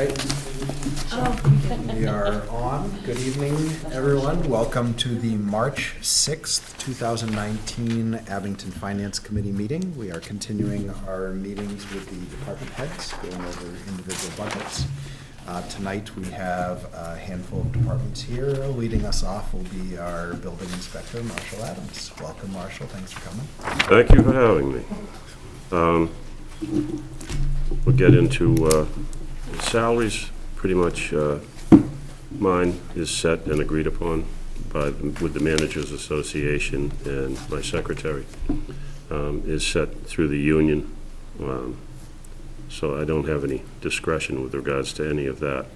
right. We are on. Good evening, everyone. Welcome to the March 6th, 2019 Abington Finance Committee meeting. We are continuing our meetings with the department heads, going over individual budgets. Tonight we have a handful of departments here. Leading us off will be our building inspector, Marshall Adams. Welcome, Marshall. Thanks for coming. Thank you for having me. We'll get into salaries. Pretty much mine is set and agreed upon with the Managers Association, and my secretary is set through the union. So I don't have any discretion with regards to any of that.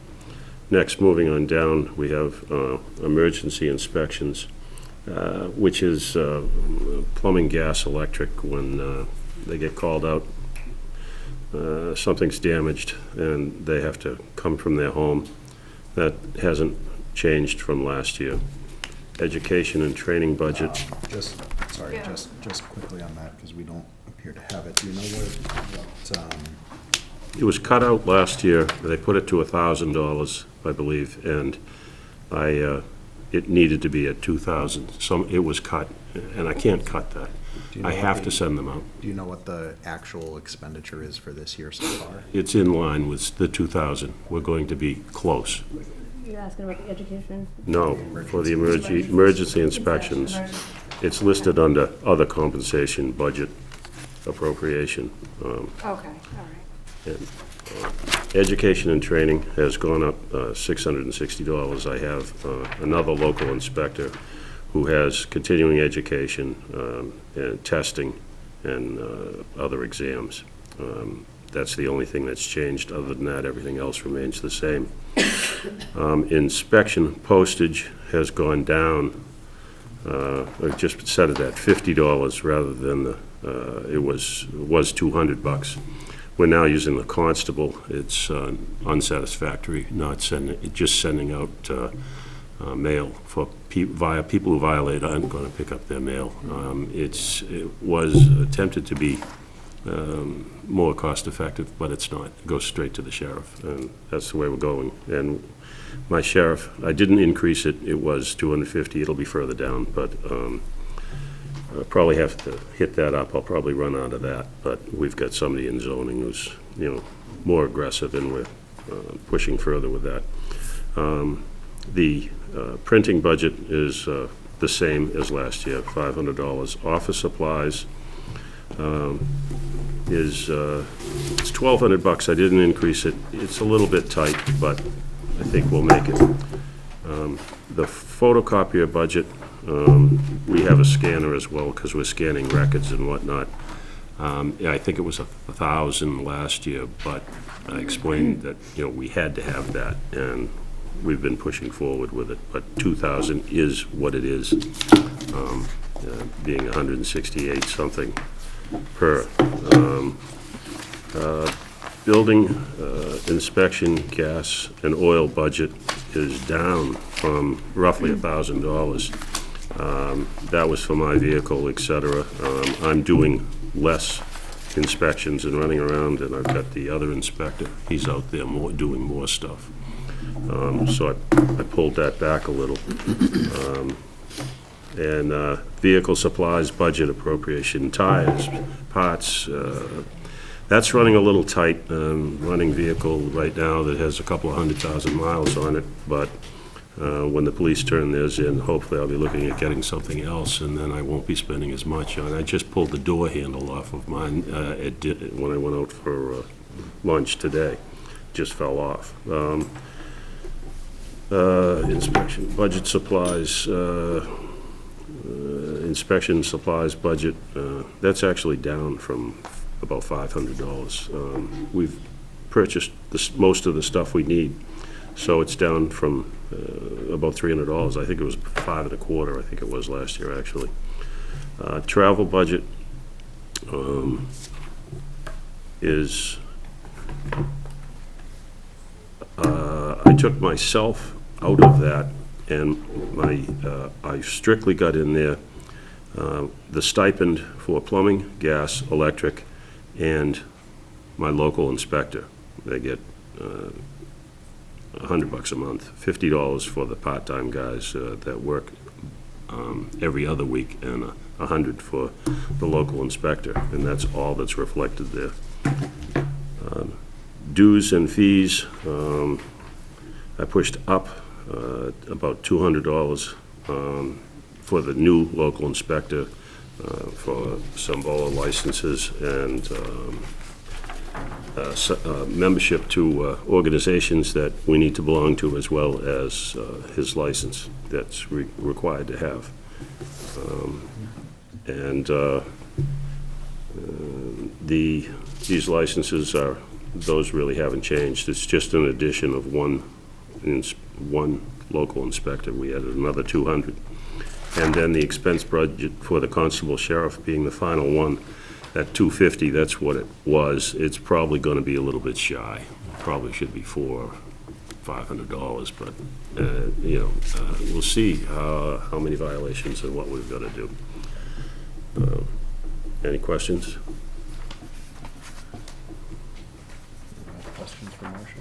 Next, moving on down, we have emergency inspections, which is plumbing, gas, electric. When they get called out, something's damaged and they have to come from their home. That hasn't changed from last year. Education and training budget. Just quickly on that, because we don't appear to have it. Do you know what It was cut out last year. They put it to $1,000, I believe, and it needed to be at $2,000. It was cut, and I can't cut that. I have to send them out. Do you know what the actual expenditure is for this year so far? It's in line with the 2,000. We're going to be close. You're asking about the education? No, for the emergency inspections. It's listed under other compensation budget appropriation. Okay, all right. And, education and training has gone up $660. I have another local inspector who has continuing education and testing and other exams. That's the only thing that's changed. Other than that, everything else remains the same. Inspection postage has gone down. I just set it at $50 rather than it was $200. We're now using the constable. It's unsatisfactory, just sending out mail for via people who violate aren't going to pick up their mail. It was attempted to be more cost effective, but it's not. It goes straight to the sheriff, and that's the way we're going. And my sheriff, I didn't increase it. It was $250. It'll be further down, but I'll probably have to hit that up. I'll probably run out of that, but we've got somebody in zoning who's more aggressive, and we're pushing further with that. The printing budget is the same as last year, $500. Office supplies is it's $1,200. I didn't increase it. It's a little bit tight, but I think we'll make it. The photocopier budget, we have a scanner as well because we're scanning records and whatnot. I think it was $1,000 last year, but I explained that we had to have that, and we've been pushing forward with it. But $2,000 is what it is, being $168 something per. Building inspection, gas and oil budget is down from roughly $1,000. That was for my vehicle, etc. I'm doing less inspections and running around, and I've got the other inspector. He's out there doing more stuff. So I pulled that back a little. And vehicle supplies budget appropriation, tires, parts, that's running a little tight. Running vehicle right now that has a couple of 100,000 miles on it, but when the police turn theirs in, hopefully I'll be looking at getting something else, and then I won't be spending as much on it. I just pulled the door handle off of mine when I went out for lunch today. Just fell off. Inspection, budget supplies, inspection supplies budget, that's actually down from about $500. We've purchased most of the stuff we need, so it's down from about $300. I think it was $525. I think it was last year, actually. Travel budget is I took myself out of that, and I strictly got in there the stipend for plumbing, gas, electric, and my local inspector. They get $100 a month, $50 for the part-time guys that work every other week, and $100 for the local inspector, and that's all that's reflected there. Dues and fees, I pushed up about $200 for the new local inspector for some BOA licenses and membership to organizations that we need to belong to, as well as his license that's required to have. These licenses those really haven't changed. It's just an addition of one local inspector. We added another 200. And then the expense budget for the constable sheriff being the final one at $250, that's what it was. It's probably going to be a little bit shy. Probably should be $500, but we'll see how many violations and what we've got to do. Any questions? Questions for Marcia?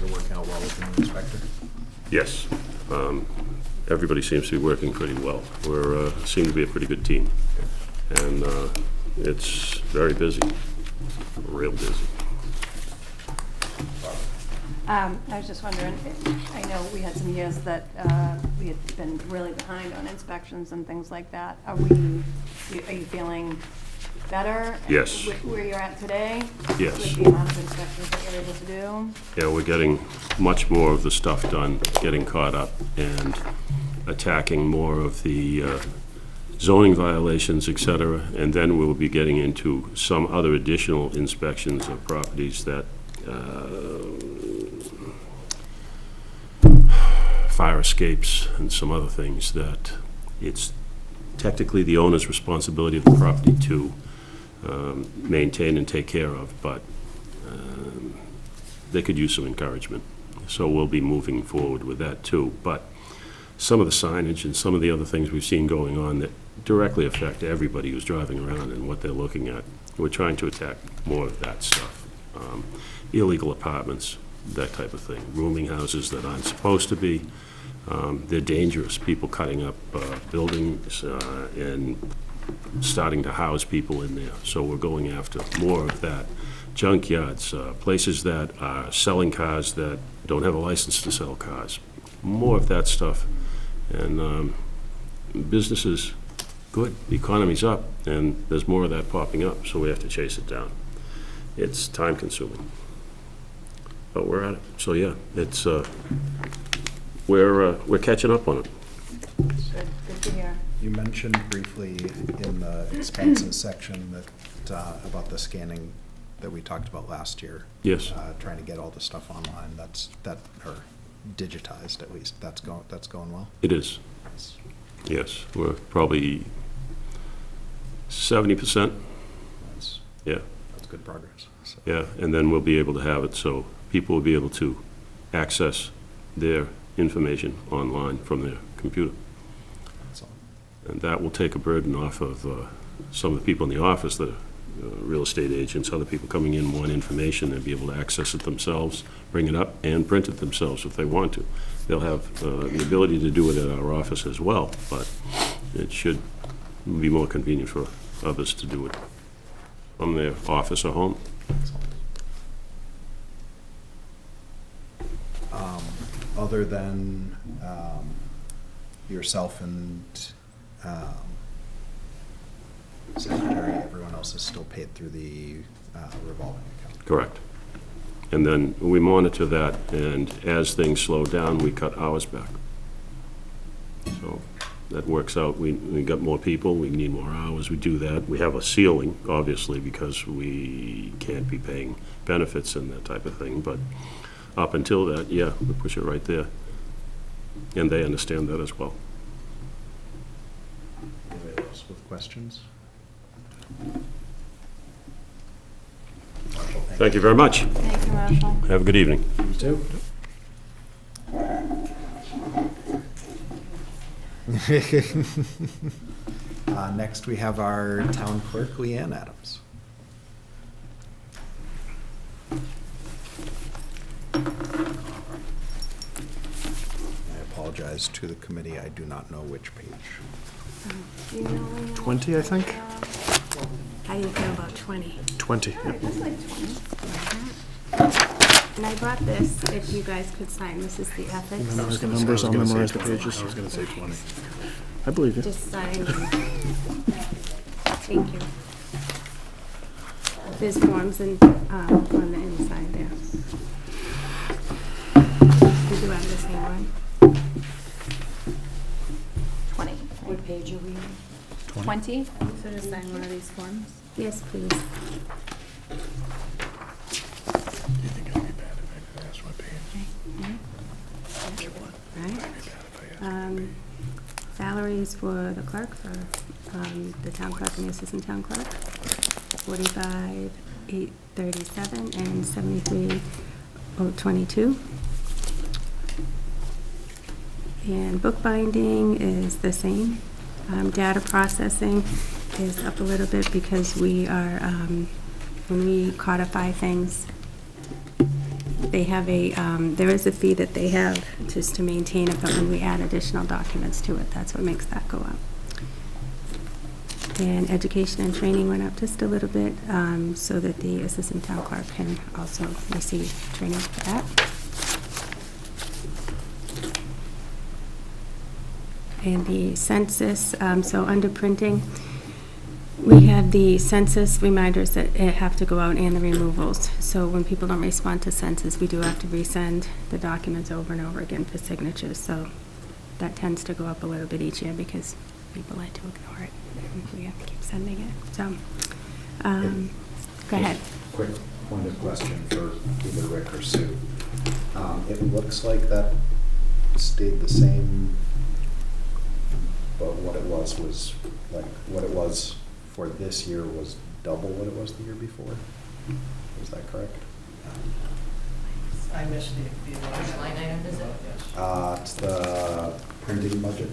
You're working out well with the new inspector? Yes. Everybody seems to be working pretty well. We seem to be a pretty good team. And it's very busy, real busy. I was just wondering, I know we had some years that we had been really behind on inspections and things like that. Are you feeling better? Yes. With where you're at today? Yes. With the amount of inspections that you're able to do? Yeah, we're getting much more of the stuff done, getting caught up, and attacking more of the zoning violations, et cetera, and then we'll be getting into some other additional inspections of properties that fire escapes and some other things that it's technically the owner's responsibility of the property to maintain and take care of, but they could use some encouragement. So we'll be moving forward with that too. But some of the signage and some of the other things we've seen going on that directly affect everybody who's driving around and what they're looking at, we're trying to attack more of that stuff. Illegal apartments, that type of thing. Rooming houses that aren't supposed to be. They're dangerous. People cutting up buildings and starting to house people in there. So we're going after more of that. Junkyards, places that are selling cars that don't have a license to sell cars. More of that stuff. And business is good. The economy's up, and there's more of that popping up, so we have to chase it down. It's time consuming. But we're at it. So yeah, it's we're catching up on it. Good to hear. You mentioned briefly in the expenses section that about the scanning that we talked about last year. Yes. Trying to get all the stuff online. Or digitized at least. That's going well. It is. Yes, we're probably 70%. Yeah. That's good progress. So. Yeah, and then we'll be able to have it so people will be able to access their information online from their computer. That's all. And that will take a burden off of some of the people in the office that are real estate agents, other people coming in want information, they'll be able to access it themselves, bring it up, and print it themselves if they want to. They'll have the ability to do it at our office as well, but it should be more convenient for others to do it from their office or home. Other than yourself and secretary, everyone else is still paid through the revolving account. Correct. And then we monitor that, and as things slow down, we cut hours back. So that works out. We got more people, we need more hours, we do that. We have a ceiling, obviously, because we can't be paying benefits and that type of thing, but up until that, yeah, we push it right there. And they understand that as well. Anybody else with questions? Thank you very much. Thank you, Marshall. Have a good evening. You too. Next, we have our town clerk, Leanne Adams. as to the committee. I do not know which page. Do you know when you- 20, I think. How do you feel about 20? 20. All right, that's like 20. And I brought this, if you guys could sign, this is the ethics. Memorize the numbers, I'll memorize the pages. I was gonna say 20. I believe you. Just sign. Thank you. There's forms and, on the inside there. We do have the same one. 20. What page are we on? 20? So just sign one of these forms? Yes, please. Do you think it'll be bad if I ask what page? Right. Salaries for the clerk, for the town clerk and the assistant town clerk, 45,837 and 73,022. And bookbinding is the same. Data processing is up a little bit because we are, when we codify things, they have a, there is a fee that they have just to maintain it, but when we add additional documents to it, that's what makes that go up. And education and training went up just a little bit, so that the assistant town clerk can also receive training for that. And the census, so under printing, we have the census reminders that have to go out and the removals. So when people don't respond to census, we do have to resend the documents over and over again for signatures. So that tends to go up a little bit each year because people like to ignore it. We have to keep sending it. So, go ahead. Quick point of question for either Rick or Sue. It looks like that stayed the same, but what it was like, what it was for this year was double what it was the year before. Is that correct? I missed the Which line item is it? It's the printing budget.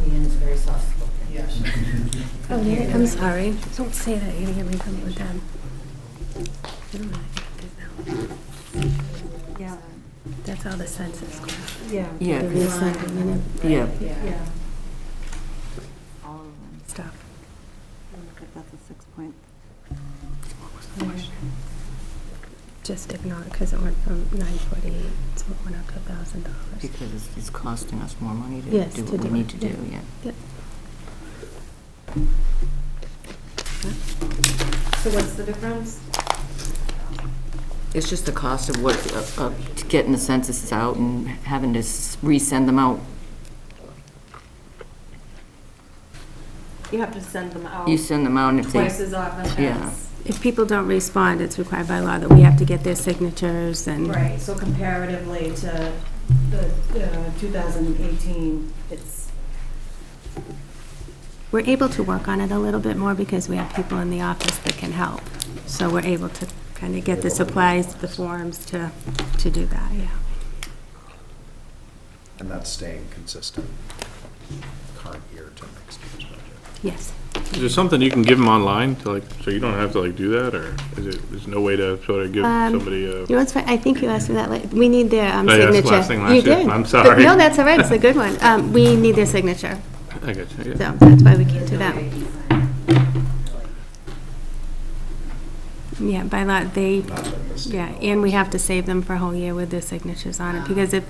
Ian's very soft spoken. Yes. Oh, yeah, I'm sorry. Don't say that. You're gonna get me trouble with them. I don't know. Yeah. That's all the census. Yeah. The Yeah, resending and yeah. Yeah. All of them. stuff. Look at that's a 6 point. Just ignore it because it went from 948, so it went up to $1,000. Because it's costing us more money to Yes, do to what we do need it, to do, yeah. yeah. Yep. So what's the difference? It's just the cost of what, of getting the censuses out and having to resend them out. You have to send them out You send them out and if they, twice as often Yeah. as... If people don't respond, it's required by law that we have to get their signatures and. Right, so comparatively to the 2018, it's... We're able to work on it a little bit more because we have people in the office that can help. So we're able to kind of get the supplies, the forms to do that, yeah. And that's staying consistent current year to next year's budget. Yes. Is there something you can give them online to so you don't have to do that, or there's no way to sort of give somebody You know what's funny? I think you asked me that, we need their yeah, that's the signature. last thing last You year. did. I'm But sorry. no, that's all right, it's a good one. We need their signature, I get you, yeah. so that's why we came to them. Yeah, by law, they, Not that this- yeah, and we have to save them for a whole year with their signatures on it, because if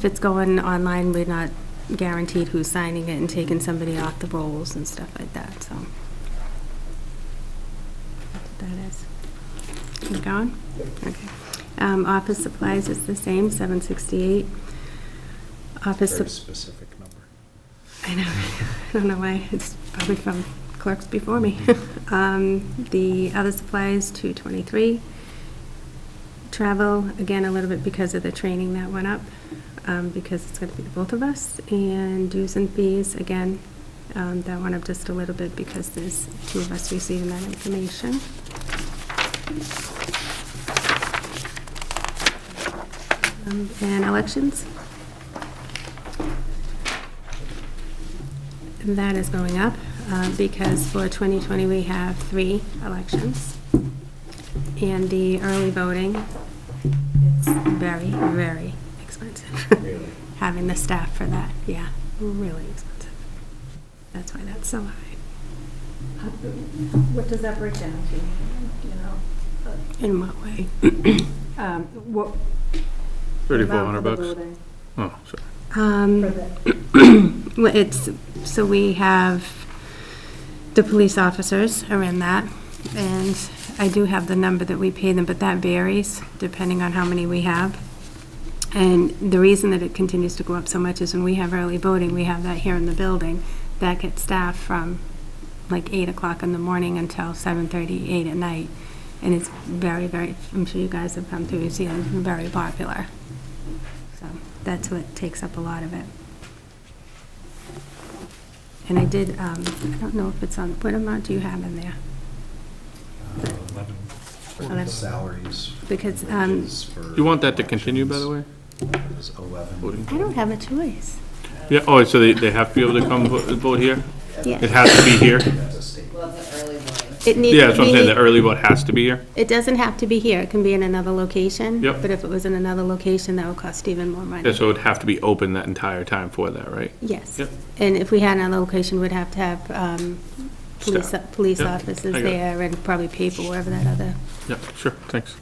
it's going online, we're not guaranteed who's signing it and taking somebody off the rolls and stuff like that, so. That's what that is. Keep going? Okay. Office supplies is the same, 768. Office, Very specific number. I know, I don't know why, it's probably from clerks before me. The other supplies, 223. Travel, again, a little bit because of the training that went up, because it's going to be the both of us. And dues and fees, again, that went up just a little bit because there's two of us receiving that information. And elections. That is going up because for 2020 we have 3 elections. And the early voting is very, very expensive. Really? having the staff for that, yeah, really expensive. That's why that's so high. What does that break down to, you know? In what way? What, 3,400 For the bucks? building, Oh, sorry. for the, Well, so we have, the police officers are in that, and I do have the number that we pay them, but that varies depending on how many we have. And the reason that it continues to go up so much is when we have early voting, we have that here in the building, that gets staffed from like 8 o'clock in the morning until 7:30, 8 at night. And it's very, very, I'm sure you guys have come through, you see it's very popular. So that's what takes up a lot of it. And I did, I don't know if it's on, what amount do you have in there? 11 for 11. salaries. Because, wages for You want that to continue, by the way? is 11. Voting? I don't have a choice. Yeah, oh, so they have to be able to come vote here? It Yeah. has to be here? It needs, Yeah, that's what I'm saying, the we early vote has to be here? it doesn't have to be here, it can be in another location. Yep. But if it was in another location, that would cost even more money. Yeah, so it would have to be open that entire time for that, right? Yes. Yep. And if we had another location, we'd have to have Staff. police Yep, officers I got it. there and probably pay for wherever that other. Yeah, sure, thanks.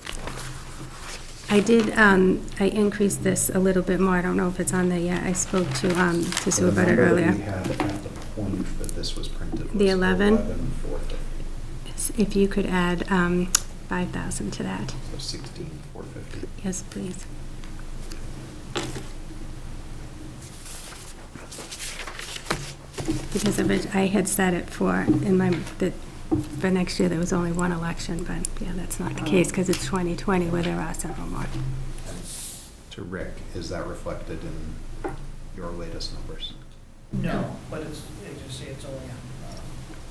I did, I increased this a little bit more, I don't know if it's on there yet, I spoke to Sue about it The number that earlier. we had at the point that this was printed was The 11? 11,450. If you could add 5,000 to that. So 16,450. Yes, please. Because of it, I had set it for, in my, that for next year, there was only one election, but yeah, that's not the case, because it's 2020 where there are several more. And to Rick, is that reflected in your latest numbers? No, but it's, as you say, it's only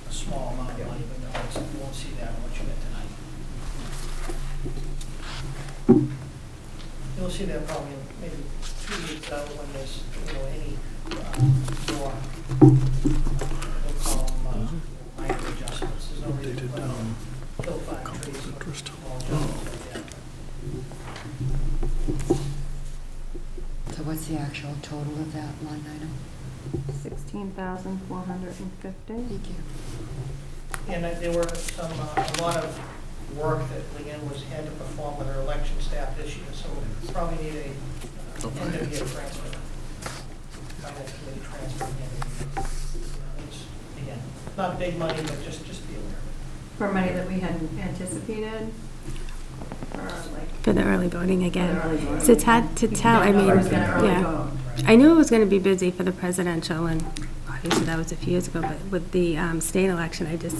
a small amount of money, but no, you won't see that on what you get tonight. You'll see that probably in maybe 2 weeks out when there's, any more, we'll call them minor adjustments. There's no reason to kill 5 trees. Small adjustments like that. So what's the actual total of that line item? 16,450. Thank you. And there were some, a lot of work that Leanne had to perform with her election staff this year, so we probably need a end-of-year transfer. Finance committee transfer end of year. It's, again, not big money, but just be aware of it. For money that we hadn't anticipated, or like. For the early voting again. For the early voting. So it's hard to tell, I mean, Or is gonna early yeah. vote. I knew it was gonna be busy for the presidential, and obviously that was a few years ago, but with the state election, I did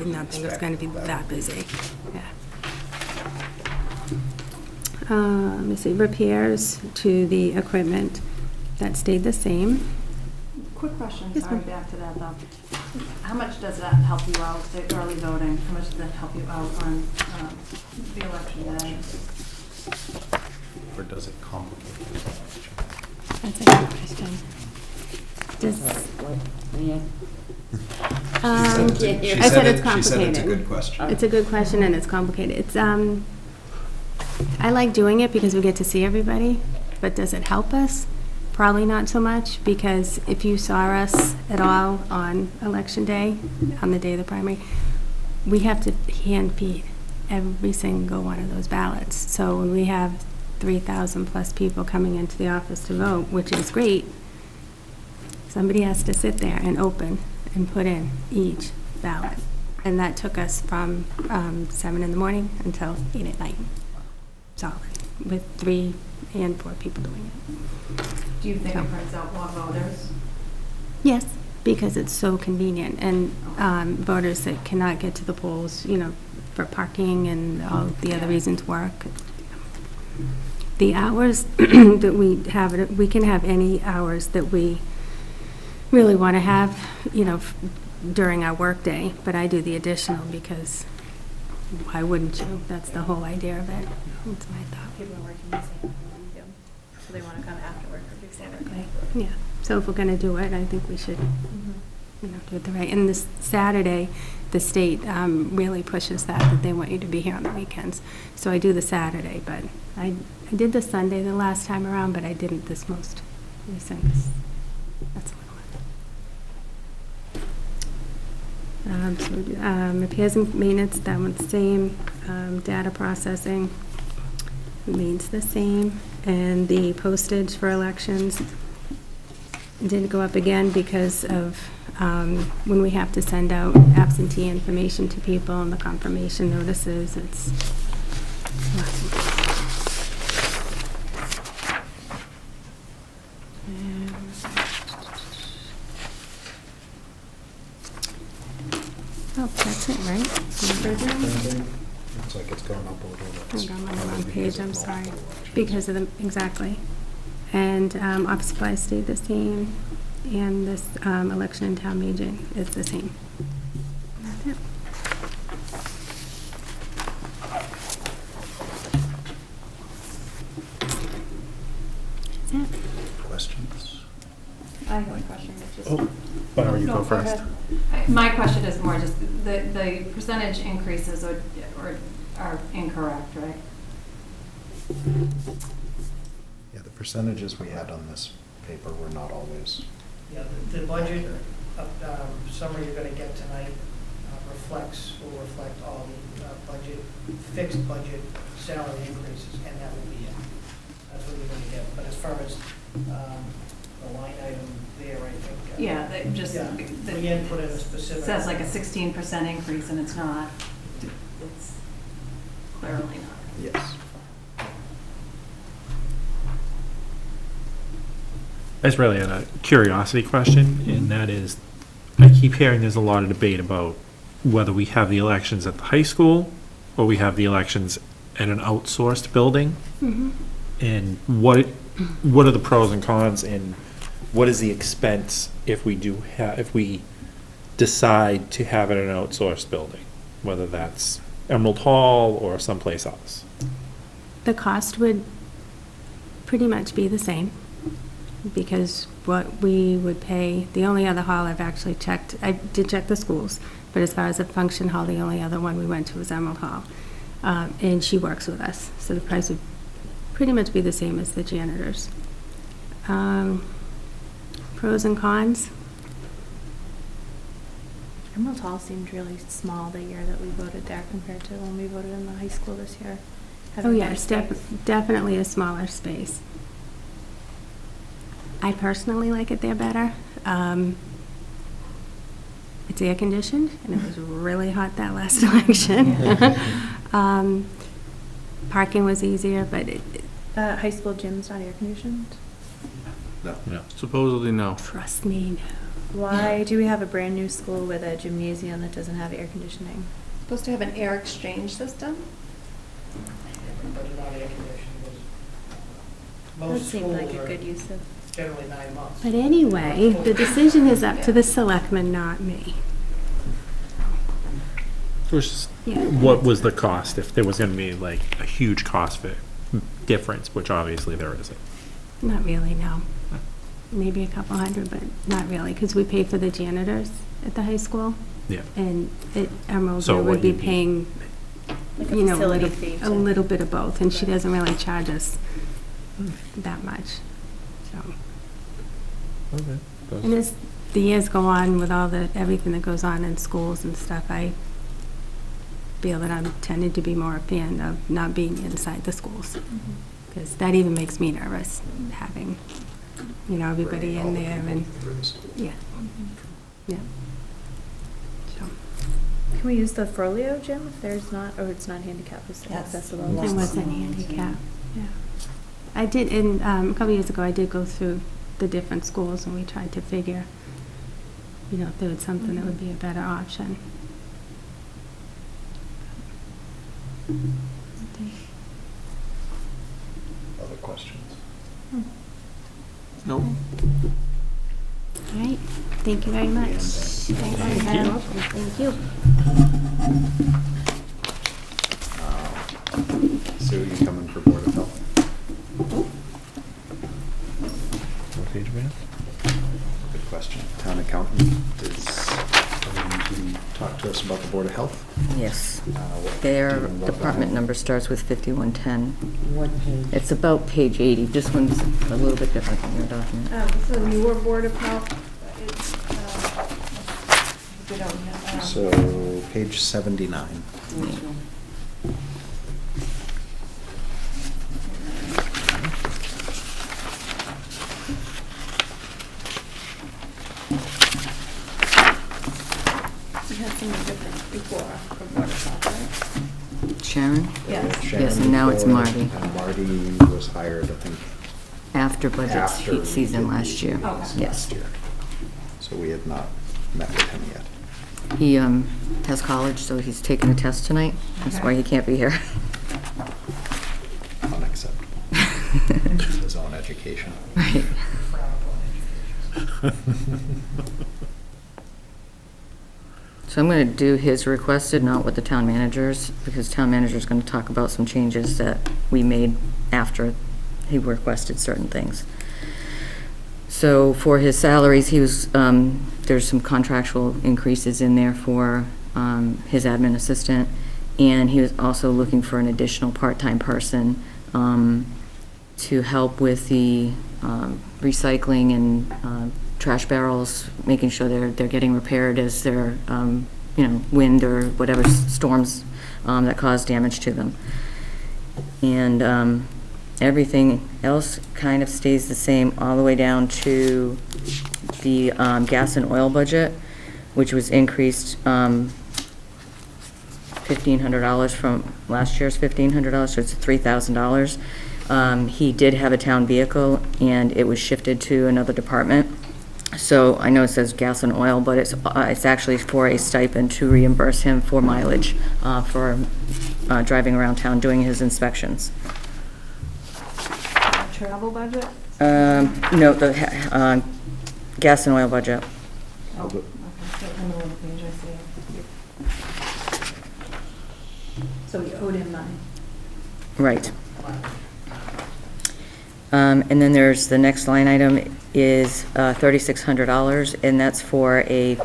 not think it was gonna be that busy, yeah. Let me see, repairs to the equipment, that stayed the same. Quick question, Yes, sorry, ma'am. back to that though. How much does that help you out, the early voting? How much does that help you out on the election day? Or does it complicate the election? That's a good question. Does, She I said said it's She said it's a complicated. good question. It's a good question, and it's complicated. It's, I like doing it because we get to see everybody, but does it help us? Probably not so much, because if you saw us at all on election day, on the day of the primary, we have to hand feed every single one of those ballots. So when we have 3,000 plus people coming into the office to vote, which is great, somebody has to sit there and open and put in each ballot. And that took us from 7 in the morning until 8 at night, solid, with 3 and 4 people doing it. Do you think it brings out more voters? Yes, because it's so convenient, and voters that cannot get to the polls, for parking and all the other reasons work. The hours that we can have any hours that we really want to have, during our workday, but I do the additional because why wouldn't you? That's the whole idea of it. That's my thought. people are working the same hour you do, so they want to come after work or before work. Yeah, so if we're going to do it, I think we should, do it the right. And this Saturday, the state really pushes that they want you to be here on the weekends. So I do the Saturday, but I did the Sunday the last time around, but I didn't this most resend this. That's a little one. Repairs and maintenance, that one's the same. Data processing remains the same. And the postage for elections did go up again because of when we have to send out absentee information to people and the confirmation notices, it's oh, that's it, right? Looks like it's going up a little bit. Hold on, I'm on the wrong page, I'm sorry. Because of the, exactly. And office supplies stayed the same, and this election and town meeting is the same. That's it. That's it. Questions? I have one question, which is. Oh, why don't you No, go first? ahead. My question is more just, the percentage increases are incorrect, right? Yeah, the percentages we had on this paper were not always. Yeah, the budget summary you're gonna get tonight will reflect all the fixed budget salary increases, and that will be it. That's what you're gonna get. But as far as the line item there, I think. Yeah, that just, Yeah, we didn't put in a specific. says like a 16% increase, and it's not. It's clearly not. Yes. It's really a curiosity question, and that is, I keep hearing there's a lot of debate about whether we have the elections at the high school or we have the elections at an outsourced building. Mhm. And what are the pros and cons, and what is the expense if we decide to have it in an outsourced building, whether that's Emerald Hall or someplace else? The cost would pretty much be the same, because what we would pay, the only other hall I've actually checked, I did check the schools, but as far as a function hall, the only other one we went to was Emerald Hall. And she works with us, so the price would pretty much be the same as the janitors. Pros and cons? Emerald Hall seemed really small the year that we voted there compared to when we voted in the high school this year. Oh, Having yeah, more it's space. definitely a smaller space. I personally like it there better. It's air conditioned, and it was really hot that last election. Parking was easier, but High school gym's not air conditioned? No. No. Supposedly, no. trust me, no. Why do we have a brand new school with a gymnasium that doesn't have air conditioning? Supposed to have an air exchange system? But not air conditioning. That Most seemed like schools a are good use of. generally 9 months. But anyway, the decision is up to the selectmen, not me. Yeah. What was the cost, if there was gonna be like a huge cost difference, which obviously there isn't? Not really, no. Maybe a couple hundred, but not really, because we pay for the janitors at the high school. Yeah. And Emerald So would what be you'd be- paying, Like a you know, facility fee a to- little bit of both, and she doesn't really charge us that much, so. And as the years go on with everything that goes on in schools and stuff, I feel that I'm tending to be more a fan of not being inside the schools. Because that even makes me nervous, having, you know, everybody in there and, yeah. Yeah. So, Can we use the Furlio gym if there's not, or it's not handicap accessible? it wasn't handicap, yeah. I did, a couple years ago, I did go through the different schools and we tried to figure, you know, if there was something that would be a better option. Other questions? Nope. All right, thank you very much. Thank you. Sue, you coming for Board of Health? What page are we on? Good question. Town accountant is coming to talk to us about the Board of Health. Yes. Their department number starts with 5110. What page? It's about page 80. This one's a little bit different than your document. So newer Board of Health, it's, we don't have, So, page 79. we had something different before for Board of Health, right? Sharon? Yes. Sharon Yes, and now it's before, Marty. And Marty was hired, I think, After budget after season we did last the year. meetings Yes. last year. So we have not met with him yet. He has college, so he's taking a test tonight. That's why he can't be here. Unacceptable. His own education. Right. So I'm going to do his requested, not what the town manager's, because town manager's going to talk about some changes that we made after he requested certain things. So for his salaries, he was, there's some contractual increases in there for his admin assistant, and he was also looking for an additional part-time person to help with the recycling and trash barrels, making sure they're getting repaired as they're, wind or whatever storms that cause damage to them. And everything else kind of stays the same all the way down to the gas and oil budget, which was increased $1,500 from last year's $1,500, so it's $3,000. He did have a town vehicle, and it was shifted to another department. So I know it says gas and oil, but it's actually for a stipend to reimburse him for mileage for driving around town doing his inspections. Travel budget? No, the gas and oil budget. Oh, okay, so in the middle of the page, I see. So we owed him money. Right. And then there's the next line item is $3,600, and that's for a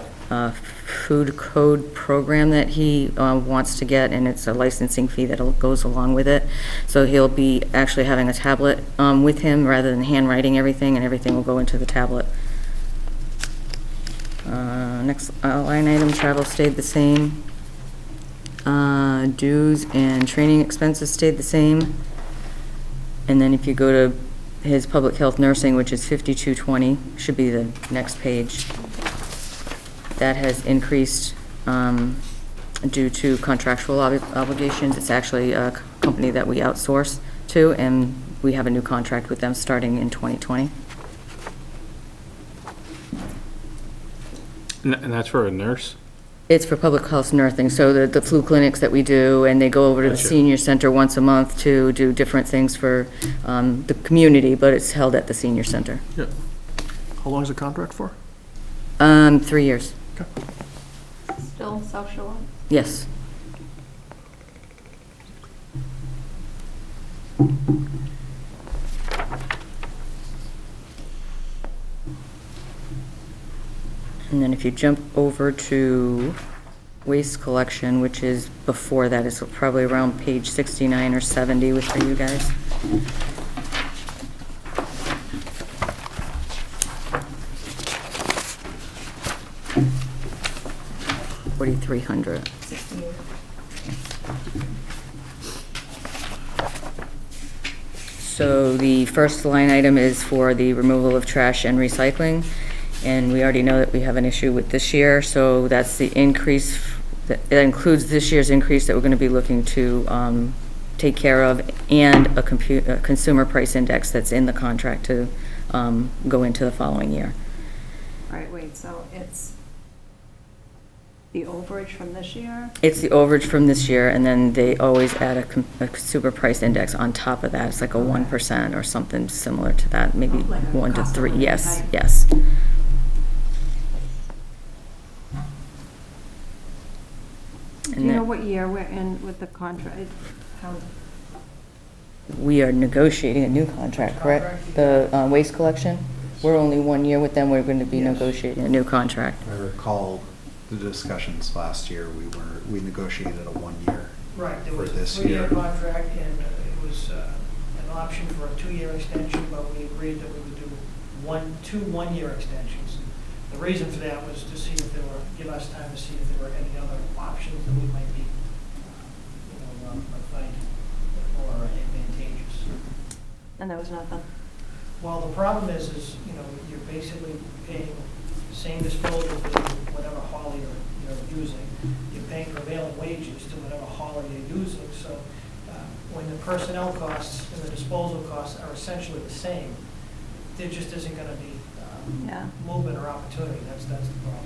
food code program that he wants to get, and it's a licensing fee that goes along with it. So he'll be actually having a tablet with him rather than handwriting everything, and everything will go into the tablet. Next line item, travel stayed the same. Dues and training expenses stayed the same. And then if you go to his public health nursing, which is 5220, should be the next page. That has increased due to contractual obligations. It's actually a company that we outsource to, and we have a new contract with them starting in 2020. And that's for a nurse? It's for public health nursing, so the flu clinics that we do, and they go over to the Gotcha. senior center once a month to do different things for the community, but it's held at the senior center. Yeah. How long is the contract for? 3 years, Still South Shore? yes. And then if you jump over to waste collection, which is before that, it's probably around page 69 or 70 with for you guys. $4,300. So the first line item is for the removal of trash and recycling, and we already know that we have an issue with this year, so that's the increase, that includes this year's increase that we're going to be looking to take care of, and a consumer price index that's in the contract to go into the following year. All right, wait, so it's the overage from this year? It's the overage from this year, and then they always add a consumer price index on top of that. It's like a 1% or something similar to that, maybe Like a 1 to cost of 3. living Yes, type. yes. Do And you know that- what year we're in with the contract? How, We are negotiating a new contract, correct? The waste collection? We're only 1 year with them, we're going to be Yes. negotiating a new contract. I recall the discussions last year, we negotiated a 1 year. Right, there For was a this 3-year year. contract, and it was an option for a 2-year extension, but we agreed that we would do two 1-year extensions. The reason for that was to see if there were, give us time to see if there were any other options that we might be, find more advantageous. And there was nothing. Well, the problem is, you're basically paying the same disposal fee, whatever hauler you're using. You're paying prevailing wages to whatever hauler you're using, so when the personnel costs and the disposal costs are essentially the same, there just isn't gonna be Yeah. movement or opportunity, that's the problem.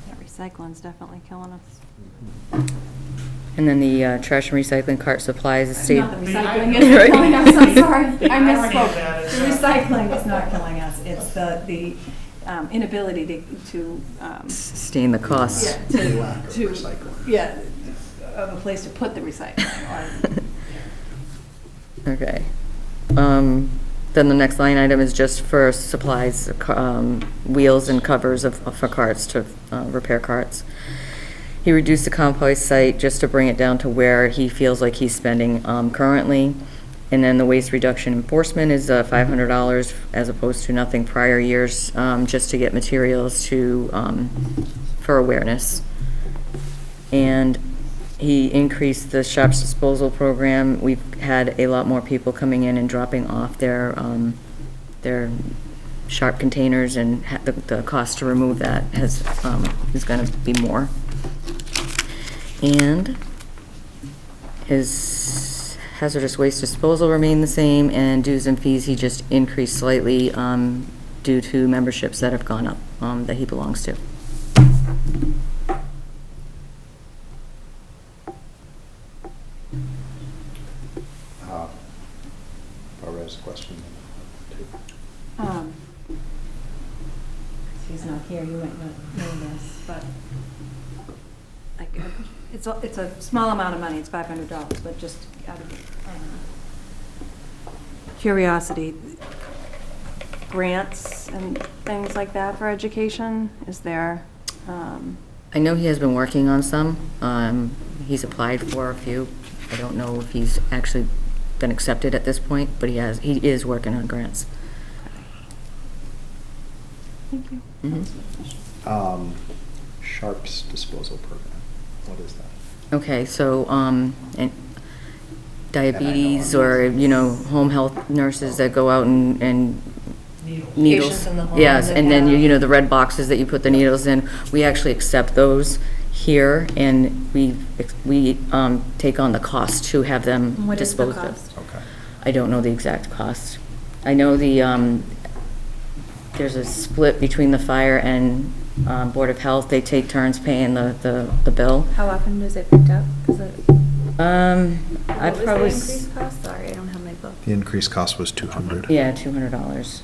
Yeah, recycling's definitely killing us. And then the trash and recycling cart supplies is stayed. Not the recycling is Right. killing us, I'm sorry. I The irony of misspoke. that is, The recycling is not killing us, it's the Inability to Staying the cost. Lack of recycling. yeah, of a place to put the recycling. Okay. Then the next line item is just for supplies, wheels and covers for carts, to repair carts. He reduced the compost site just to bring it down to where he feels like he's spending currently. And then the waste reduction enforcement is $500 as opposed to nothing prior years, just to get materials for awareness. And he increased the shops disposal program. We've had a lot more people coming in and dropping off their sharp containers, and the cost to remove that is going to be more. And his hazardous waste disposal remained the same, and dues and fees he just increased slightly due to memberships that have gone up that he belongs to. Barbara has a question. He's not here, you might not know this, but It's a small amount of money, it's $500, but just out of curiosity, grants and things like that for education, is there? I know he has been working on some. He's applied for a few. I don't know if he's actually been accepted at this point, but he is working on grants. Thank you. Mhm. Sharps disposal program, what is that? Okay, so, and diabetes or, home health nurses that go out and needles. Patients in the home Yes, that and then, have- the red boxes that you put the needles in, we actually accept those here, and we take on the cost to have them what is the disposed of. cost? Okay. I don't know the exact cost. I know there's a split between the fire and Board of Health. They take turns paying the bill. How often is it picked up? Is it, I what was probably, the increased cost? Sorry, I don't have my book. The increased cost was $200 yeah, $200.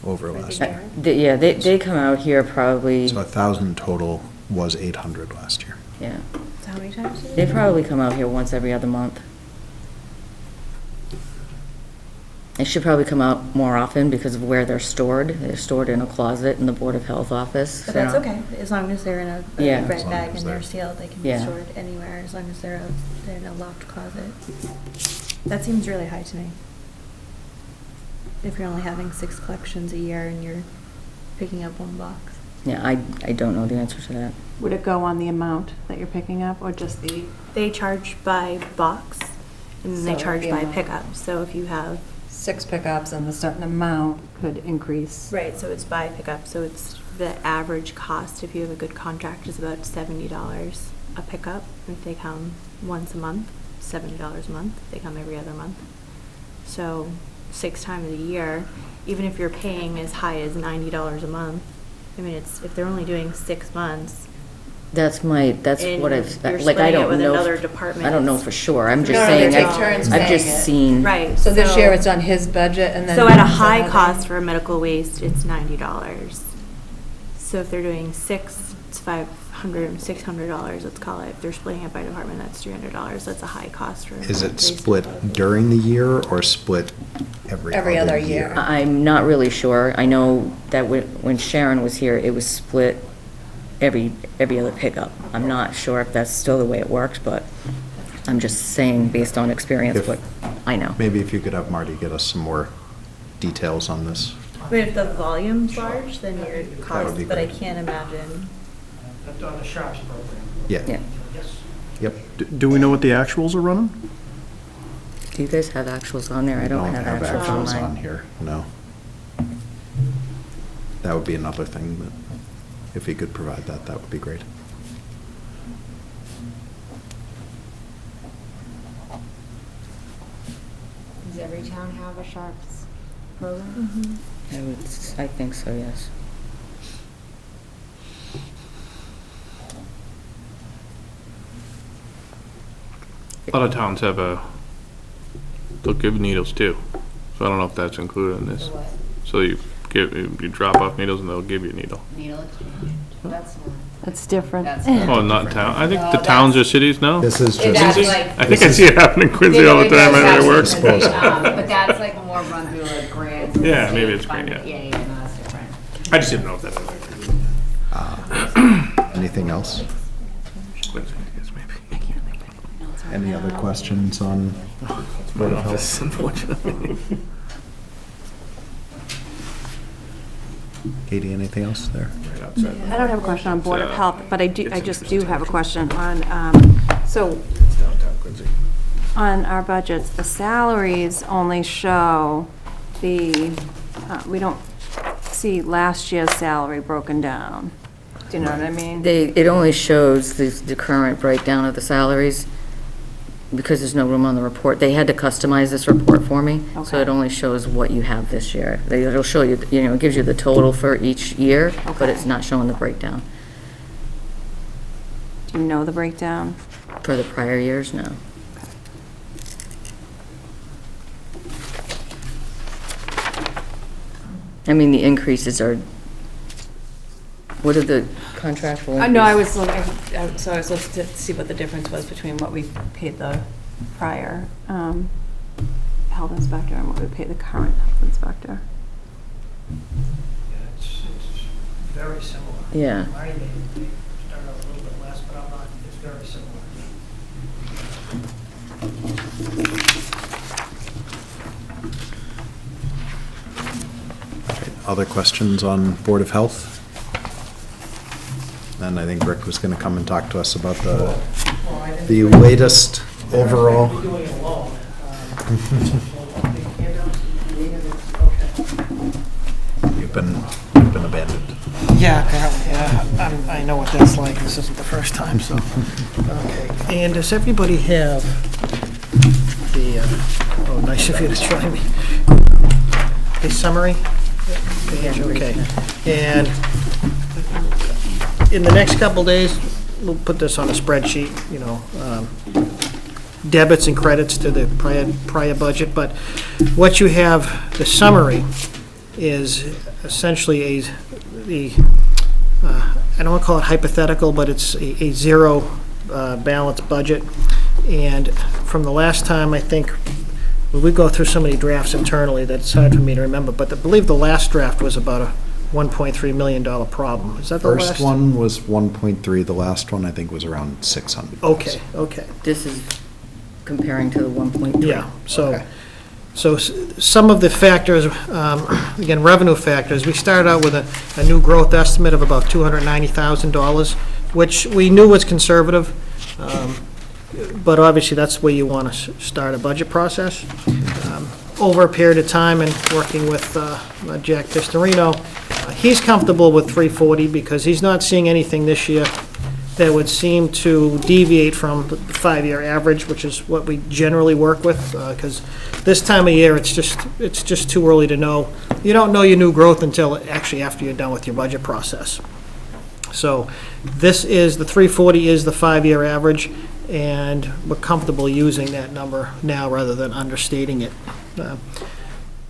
over For the last year? year. Yeah, they come out here probably, So 1,000 total was 800 last year. yeah. So how many times did They probably come out here once every other month. They should probably come out more often because of where they're stored. They're stored in a closet in the Board of Health office. But so- that's okay, as long as they're in a Yeah. As red long bag as and they're they're- sealed, they can be Yeah. stored anywhere, as long as they're in a locked closet. That seems really high to me. If you're only having 6 collections a year and you're picking up 1 box. Yeah, I don't know the answer to that. Would it go on the amount that you're picking up, or just the? They charge by box, and then they So charge the by amount. pickup, so if you have. 6 pickups and a certain amount could increase. Right, so it's by pickup, so it's the average cost, if you have a good contract, is about $70 a pickup. If they come once a month, $70 a month. If they come every other month. So 6 times a year, even if you're paying as high as $90 a month, I mean, if they're only doing 6 months. That's what And I've, you're like, I splitting it don't with know. another department. I don't know for sure. I'm just No, saying, they take turns I've paying just it. seen. Right. So this year it's on his budget, and then. So at a high cost for a medical waste, it's $90. So if they're doing 6, it's $600, let's call it. If they're splitting it by department, that's $300. That's a high cost for. Is it waste split disposal. during the year or split every other year? I'm not really sure. I know that when Sharon was here, it was split every other pickup. I'm not sure if that's still the way it works, but I'm just saying based on experience If- what I know. Maybe if you could have Marty get us some more details on this. But if the volume's large, then your That would cost, be but I great. can't imagine. That's on the Sharps program. Yeah, Yeah. Yes. yep. Do we know what the actuals are running? Do you guys have actuals on there? I don't have actuals on actuals on mine. here, no. That would be another thing, that if he could provide that, that would be great. Does every town have a Sharps program? I think so, yes. A lot of towns have they'll give needles too. So I don't know if that's included in this. What? So you drop off needles and they'll give you a needle. Needle exchange? That's not. That's different. That's Oh, not town. I think No, the towns or cities, no? This is It just, does, like. I think I see it happen in Quincy all the time everywhere it works. But that's like more run through like grants. and Yeah, maybe state it's grant, funded. yeah. Yeah, no, that's different. I just didn't know if that was. anything else? Quincy, I guess maybe. Any other questions on Board of Health? Unfortunately. Katie, anything else there? I don't have a question on Board of Health, but I just do have a question on, so It's downtown Quincy. on our budgets, the salaries only show the, we don't see last year's salary broken down. Do you know what I mean? It only shows the current breakdown of the salaries because there's no room on the report. They had to customize this report for me, so Okay. it only shows what you have this year. It'll show you, it gives you the total for each year, but Okay. it's not showing the breakdown. Do you know the breakdown? For the prior years, no. I mean, the increases are, what are the contractual increases? No, I was looking, so I was looking to see what the difference was between what we paid the Prior health inspector and what we pay the current health inspector. Yeah, it's very similar. Yeah. Marty may start out a little bit less, but I'm not, it's very similar. Other questions on Board of Health? And I think Rick was gonna come and talk to us about the latest overall. I'd be doing it alone. You've been abandoned. Yeah, apparently, yeah. I know what that's like. This isn't the first time, so. Okay. And does everybody have the, oh, nice of you to try me. A summary? Page, okay. And in the next couple days, we'll put this on a spreadsheet, debits and credits to the prior budget, but what you have, the summary, is essentially I don't want to call it hypothetical, but it's a zero balance budget. And from the last time, I think, we go through so many drafts internally that it's hard for me to remember, but I believe the last draft was about a $1.3 million problem. Is that the last? First one was 1.3, the last one I think was around 600. Okay, okay. This is comparing to the 1.3. Yeah, Okay. so some of the factors, again, revenue factors, we started out with a new growth estimate of about $290,000, which we knew was conservative, but obviously that's where you want to start a budget process. Over a period of time and working with Jack Pistorino, he's comfortable with 340 because he's not seeing anything this year that would seem to deviate from the five-year average, which is what we generally work with, because this time of year, it's just too early to know. You don't know your new growth until actually after you're done with your budget process. So this is, the 340 is the five-year average, and we're comfortable using that number now rather than understating it.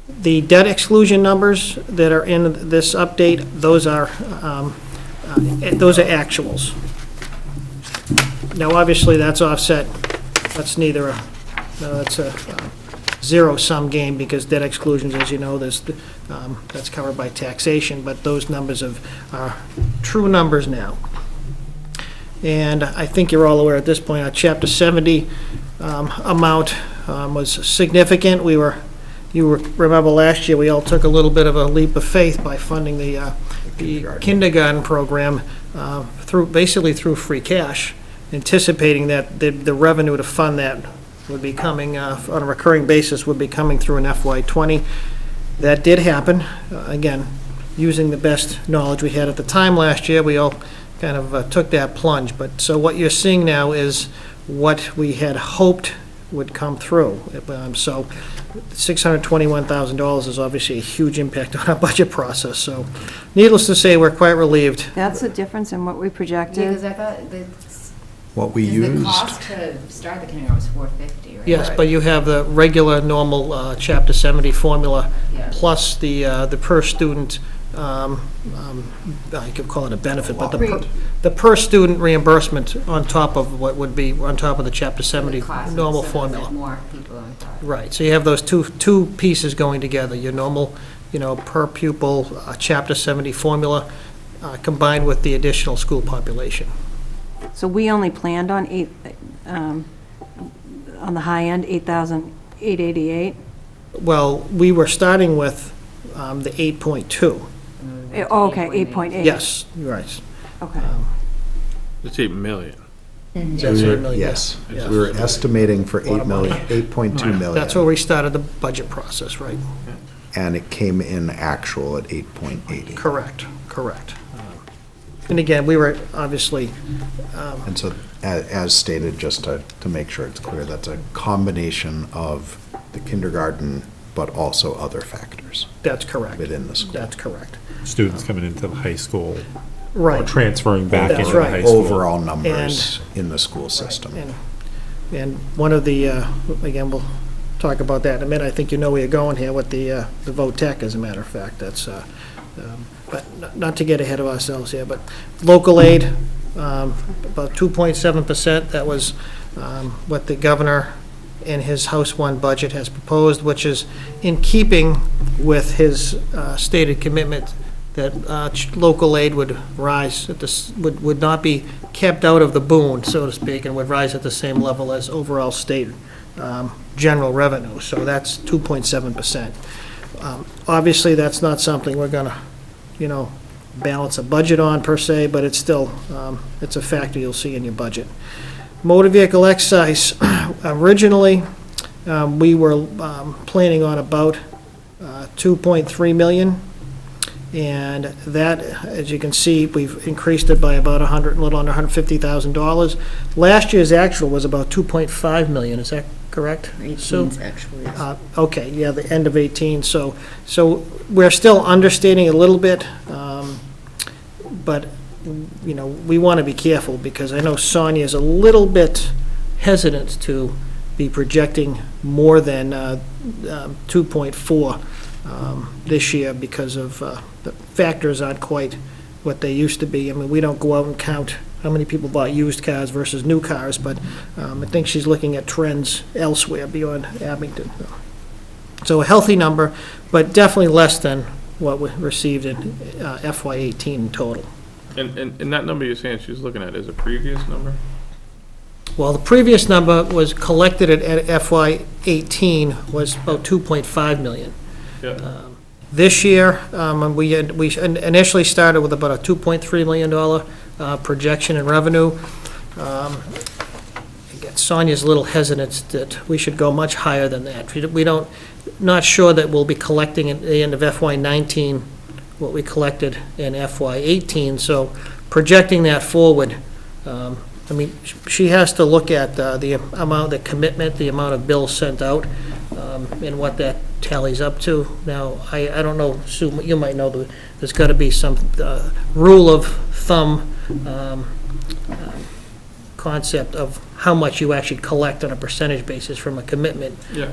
The debt exclusion numbers that are in this update, those are actuals. Now, obviously, that's offset, that's neither, that's a zero-sum game, because debt exclusions, as you know, that's covered by taxation, but those numbers are true numbers now. And I think you're all aware at this point, our Chapter 70 amount was significant. Remember last year, we all took a little bit of a leap of faith by funding the kindergarten program basically through free cash, anticipating that the revenue to fund that would be coming, on a recurring basis, would be coming through in FY '20. That did happen. Again, using the best knowledge we had at the time last year, we all kind of took that plunge. But so what you're seeing now is what we had hoped would come through. So $621,000 is obviously a huge impact on our budget process. So needless to say, we're quite relieved. That's the difference in what we projected. Because I thought What we the used, cost to start the kindergarten was $450, right? Yes, but you have the regular, normal Chapter 70 formula, Yeah. plus the per-student, I could call it a benefit, but the per-student reimbursement on top of what would be, on top of the Chapter 70 normal formula. More people than I thought. Right, so you have those two pieces going together, your normal, per pupil, Chapter 70 formula, combined with the additional school population. So we only planned on on the high end, 8,888? Well, we were starting with the 8.2. Oh, okay, 8.8. Yes, right. Okay. It's 8 million. That's what I mean, yes, yes. we were estimating for Lot of money. 8.2 million. That's where we started the budget process, right? And it came in actual at 8.8. Correct. And again, we were obviously, And so, as stated, just to make sure it's clear, that's a combination of the kindergarten, but also other factors that's correct. within the school. That's correct. Students coming into the high school or Right. transferring back That's into the right. high school. Overall numbers in the school system. And one of the, again, we'll talk about that in a minute. I think you know where you're going here with the vote tech, as a matter of fact. That's, but not to get ahead of ourselves here, but local aid, about 2.7%. That was what the governor in his House 1 budget has proposed, which is in keeping with his stated commitment that local aid would rise at this, would not be kept out of the boon, so to speak, and would rise at the same level as overall state general revenue. So that's 2.7%. Obviously, that's not something we're gonna, balance a budget on per se, but it's still, it's a factor you'll see in your budget. Motor vehicle excise, originally, we were planning on about 2.3 million. And that, as you can see, we've increased it by about a little under $150,000. Last year's actual was about 2.5 million, is that correct? 18's actually, yes. Okay, yeah, the end of 18, so we're still understating a little bit, but, we want to be careful, because I know Sonia's a little bit hesitant to be projecting more than 2.4 this year, because of the factors aren't quite what they used to be. I mean, we don't go out and count how many people bought used cars versus new cars, but I think she's looking at trends elsewhere beyond Abington. So a healthy number, but definitely less than what we received in FY '18 in total. And that number you're saying she's looking at is a previous number? Well, the previous number was collected at FY '18 was about 2.5 million. Yeah. This year, we initially started with about a $2.3 million projection in revenue. Again, Sonia's a little hesitant that we should go much higher than that. Not sure that we'll be collecting at the end of FY '19 what we collected in FY '18, so projecting that forward, she has to look at the amount, the commitment, the amount of bills sent out, and what that tallies up to. Now, I don't know, Sue, you might know, there's got to be some rule of thumb concept of how much you actually collect on a percentage basis from a commitment. Yeah.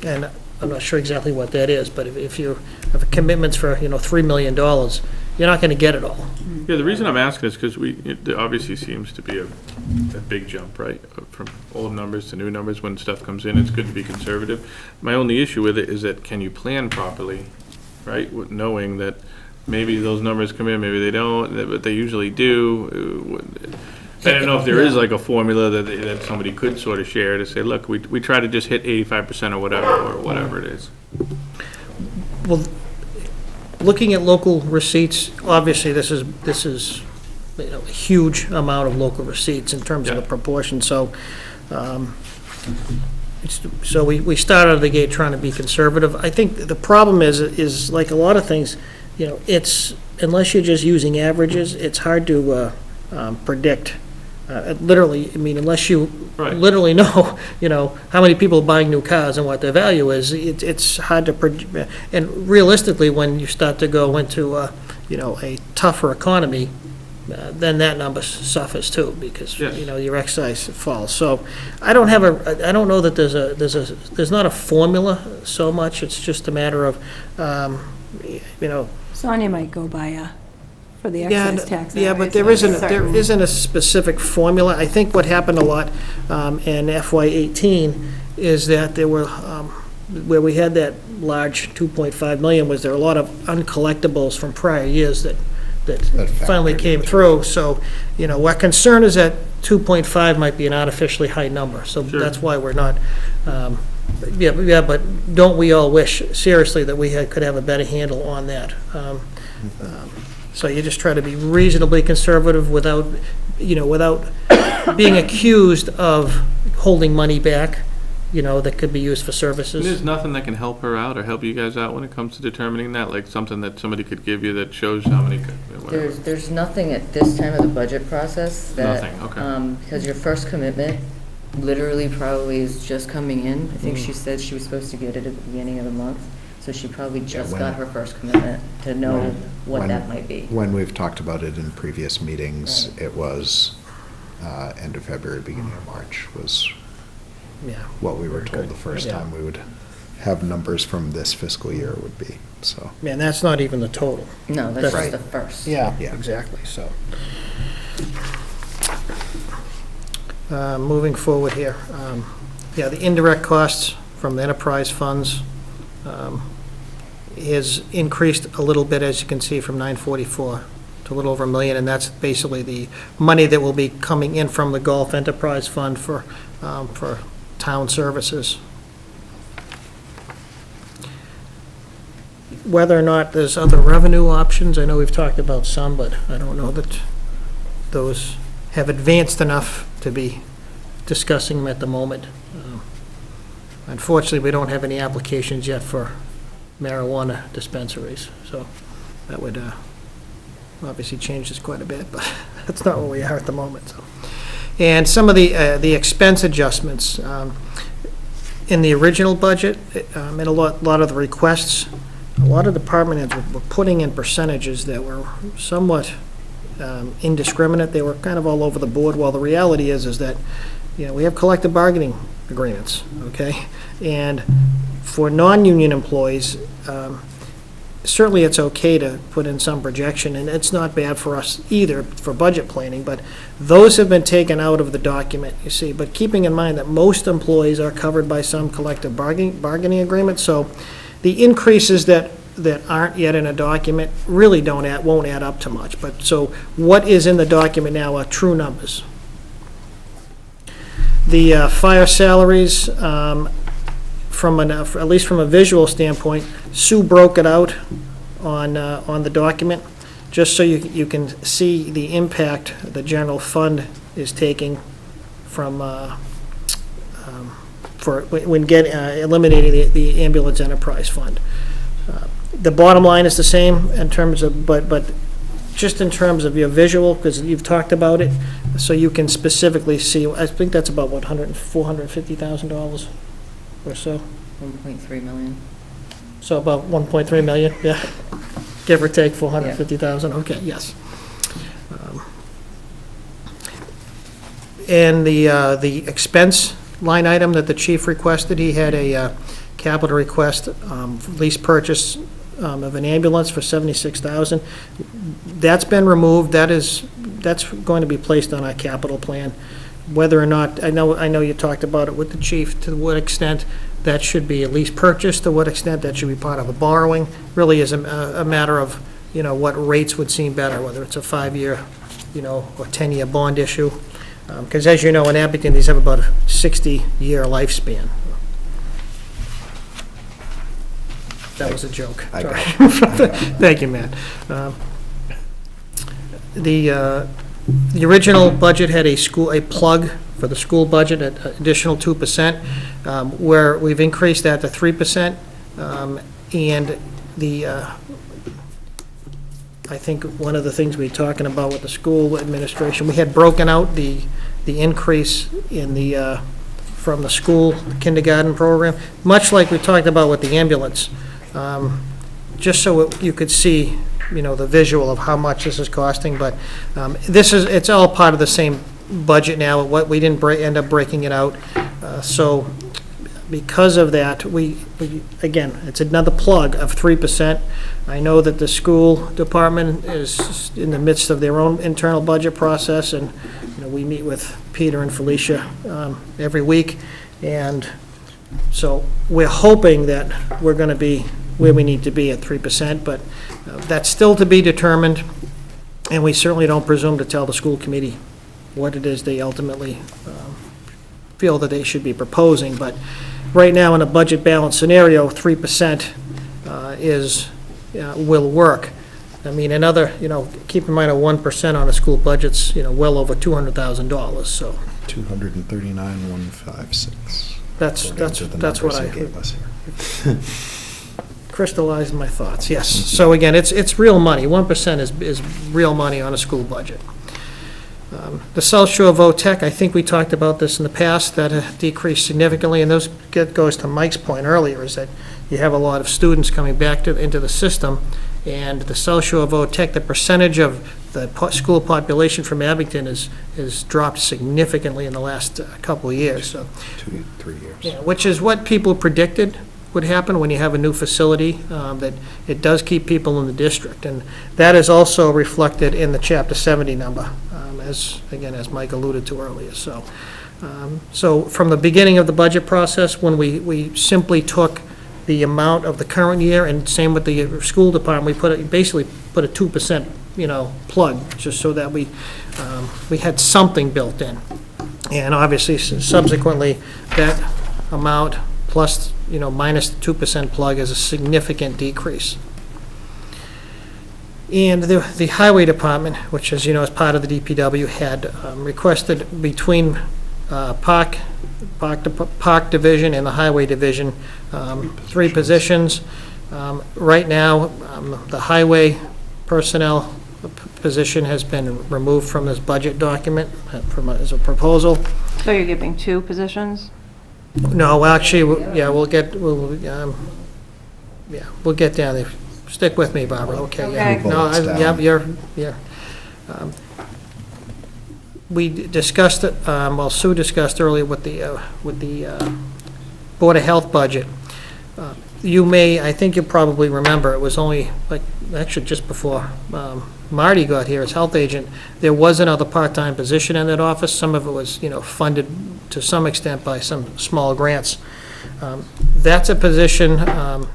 And I'm not sure exactly what that is, but if you have commitments for, $3 million, you're not gonna get it all. Yeah, the reason I'm asking is because there obviously seems to be a big jump, right? From old numbers to new numbers when stuff comes in, it's good to be conservative. My only issue with it is that can you plan properly, right? Knowing that maybe those numbers come in, maybe they don't, but they usually do. I don't know if there is like a formula that somebody could sort of share to say, look, we try to just hit 85% or whatever it is. Well, looking at local receipts, obviously, this is a huge amount of local receipts in terms of the Yeah. proportion, so, so we start out of the gate trying to be conservative. I think the problem is like a lot of things, it's, unless you're just using averages, it's hard to predict. Literally, I mean, unless you Right. literally know, how many people are buying new cars and what their value is, it's hard to predict. And realistically, when you start to go into, a tougher economy, then that number suffers too, because, Yes. your excise falls. So I don't know that there's not a formula so much, it's just a matter of, Sonia might go by, for the yeah, excise tax. yeah, but anyways, there isn't a specific formula. I think what happened a lot in FY '18 is that there were, where we had that large 2.5 million, was there a lot of uncollectibles from prior years that finally factored came into through. So, our concern is that 2.5 might be an artificially high number, so Sure. that's why we're not, but don't we all wish seriously that we could have a better handle on that? So you just try to be reasonably conservative without being accused of holding money back, that could be used for services. There's nothing that can help her out or help you guys out when it comes to determining that, like something that somebody could give you that shows how many, whatever. There's nothing at this time of the budget process that. Nothing, okay. Because your first commitment literally probably is just coming in. I think she said she was supposed to get it at the beginning of the month, so she probably just when- got her first commitment to know what When- that might be. When we've talked about it in previous meetings, it was end of February, beginning of March was Yeah. what we were told the first Yeah. time we would have numbers from this fiscal year would be, so. Man, that's not even the total. No, that's Right. just the first. Yeah, Yeah. exactly, so. Moving forward here, the indirect costs from the enterprise funds is increased a little bit, as you can see, from 944 to a little over $1 million, and that's basically the money that will be coming in from the Golf Enterprise Fund for town services. Whether or not there's other revenue options, I know we've talked about some, but I don't know that those have advanced enough to be discussing them at the moment. Unfortunately, we don't have any applications yet for marijuana dispensaries, so that would obviously change this quite a bit, but that's not where we are at the moment, so. And some of the expense adjustments, in the original budget, and a lot of the requests, a lot of department heads were putting in percentages that were somewhat indiscriminate. They were kind of all over the board, while the reality is that, we have collective bargaining agreements, okay? And for non-union employees, certainly it's okay to put in some projection, and it's not bad for us either for budget planning, but those have been taken out of the document, you see. But keeping in mind that most employees are covered by some collective bargaining agreement, so the increases that aren't yet in a document really won't add up to much. But so what is in the document now are true numbers. The fire salaries, at least from a visual standpoint, Sue broke it out on the document, just so you can see the impact the general fund is taking from, for when eliminating the ambulance enterprise fund. The bottom line is the same in terms of, but just in terms of your visual, because you've talked about it, so you can specifically see, I think that's about, what, $450,000 or so? 1.3 million. So about 1.3 million, yeah, give or take 450,000, okay, yes. And the expense line item that the chief requested, he had a capital request, lease purchase of an ambulance for $76,000. That's been removed. That's going to be placed on our capital plan. Whether or not, I know you talked about it with the chief, to what extent that should be at least purchased, to what extent that should be part of a borrowing, really is a matter of, what rates would seem better, whether it's a 5-year, or 10-year bond issue. Because as you know, in Abington, these have about a 60-year lifespan. That was a joke. I got Sorry. Thank you, Matt. The original budget had a plug for the school budget at additional 2%, where we've increased that to 3%. And I think one of the things we were talking about with the school administration, we had broken out the increase in from the school kindergarten program, much like we talked about with the ambulance, just so you could see, the visual of how much this is costing. But it's all part of the same budget now. What we didn't end up breaking it out. So because of that, we again, it's another plug of 3%. I know that the school department is in the midst of their own internal budget process, and we meet with Peter and Felicia every week, and so we're hoping that we're going to be where we need to be at 3%, but that's still to be determined, and we certainly don't presume to tell the school committee what it is they ultimately feel that they should be proposing. But right now, in a budget balance scenario, 3% will work. I mean, keep in mind, a 1% on a school budget's, well over $200,000, so. 239,156. That's what I gave us here. Crystallized my thoughts, yes. So again, it's real money. 1% is real money on a school budget. The South Shore VOTEC, I think we talked about this in the past, that decreased significantly, and goes to Mike's point earlier, is that you have a lot of students coming back into the system, and the South Shore VOTEC, the percentage of the school population from Abington is dropped significantly in the last couple of years. So 2 to 3 years. Yeah, which is what people predicted would happen when you have a new facility, that it does keep people in the district. And that is also reflected in the Chapter 70 number, as Mike alluded to earlier. So from the beginning of the budget process, when we simply took the amount of the current year, and same with the school department, we basically put a 2%, plug, just so that we had something built in. And obviously, subsequently, that amount plus, minus the 2% plug is a significant decrease. And the highway department, which, as you know, is part of the DPW, had requested between Park Division and the Highway Division, 3 positions. Right now, the highway personnel position has been removed from this budget document as a proposal. So you're giving 2 positions? No, actually, we'll get down there. Stick with me, Barbara, okay? Okay. No, yeah. We discussed it, Sue discussed earlier with the Board of Health budget. I think you probably remember, it was only, actually just before Marty got here as health agent, there was another part-time position in that office. Some of it was, funded to some extent by some small grants. That's a position, I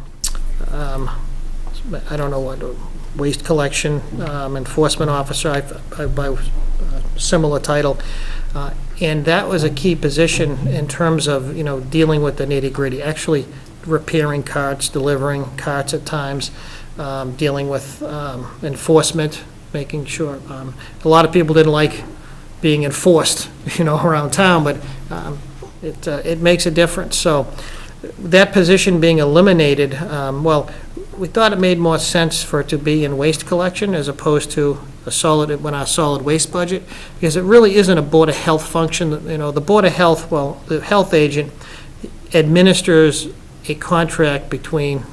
don't know what, waste collection enforcement officer, by similar title. And that was a key position in terms of, dealing with the nitty-gritty, actually repairing carts, delivering carts at times, dealing with enforcement, making sure. A lot of people didn't like being enforced, around town, but it makes a difference. So that position being eliminated, we thought it made more sense for it to be in waste collection as opposed to our solid waste budget, because it really isn't a Board of Health function. The Board of Health, the health agent administers a contract between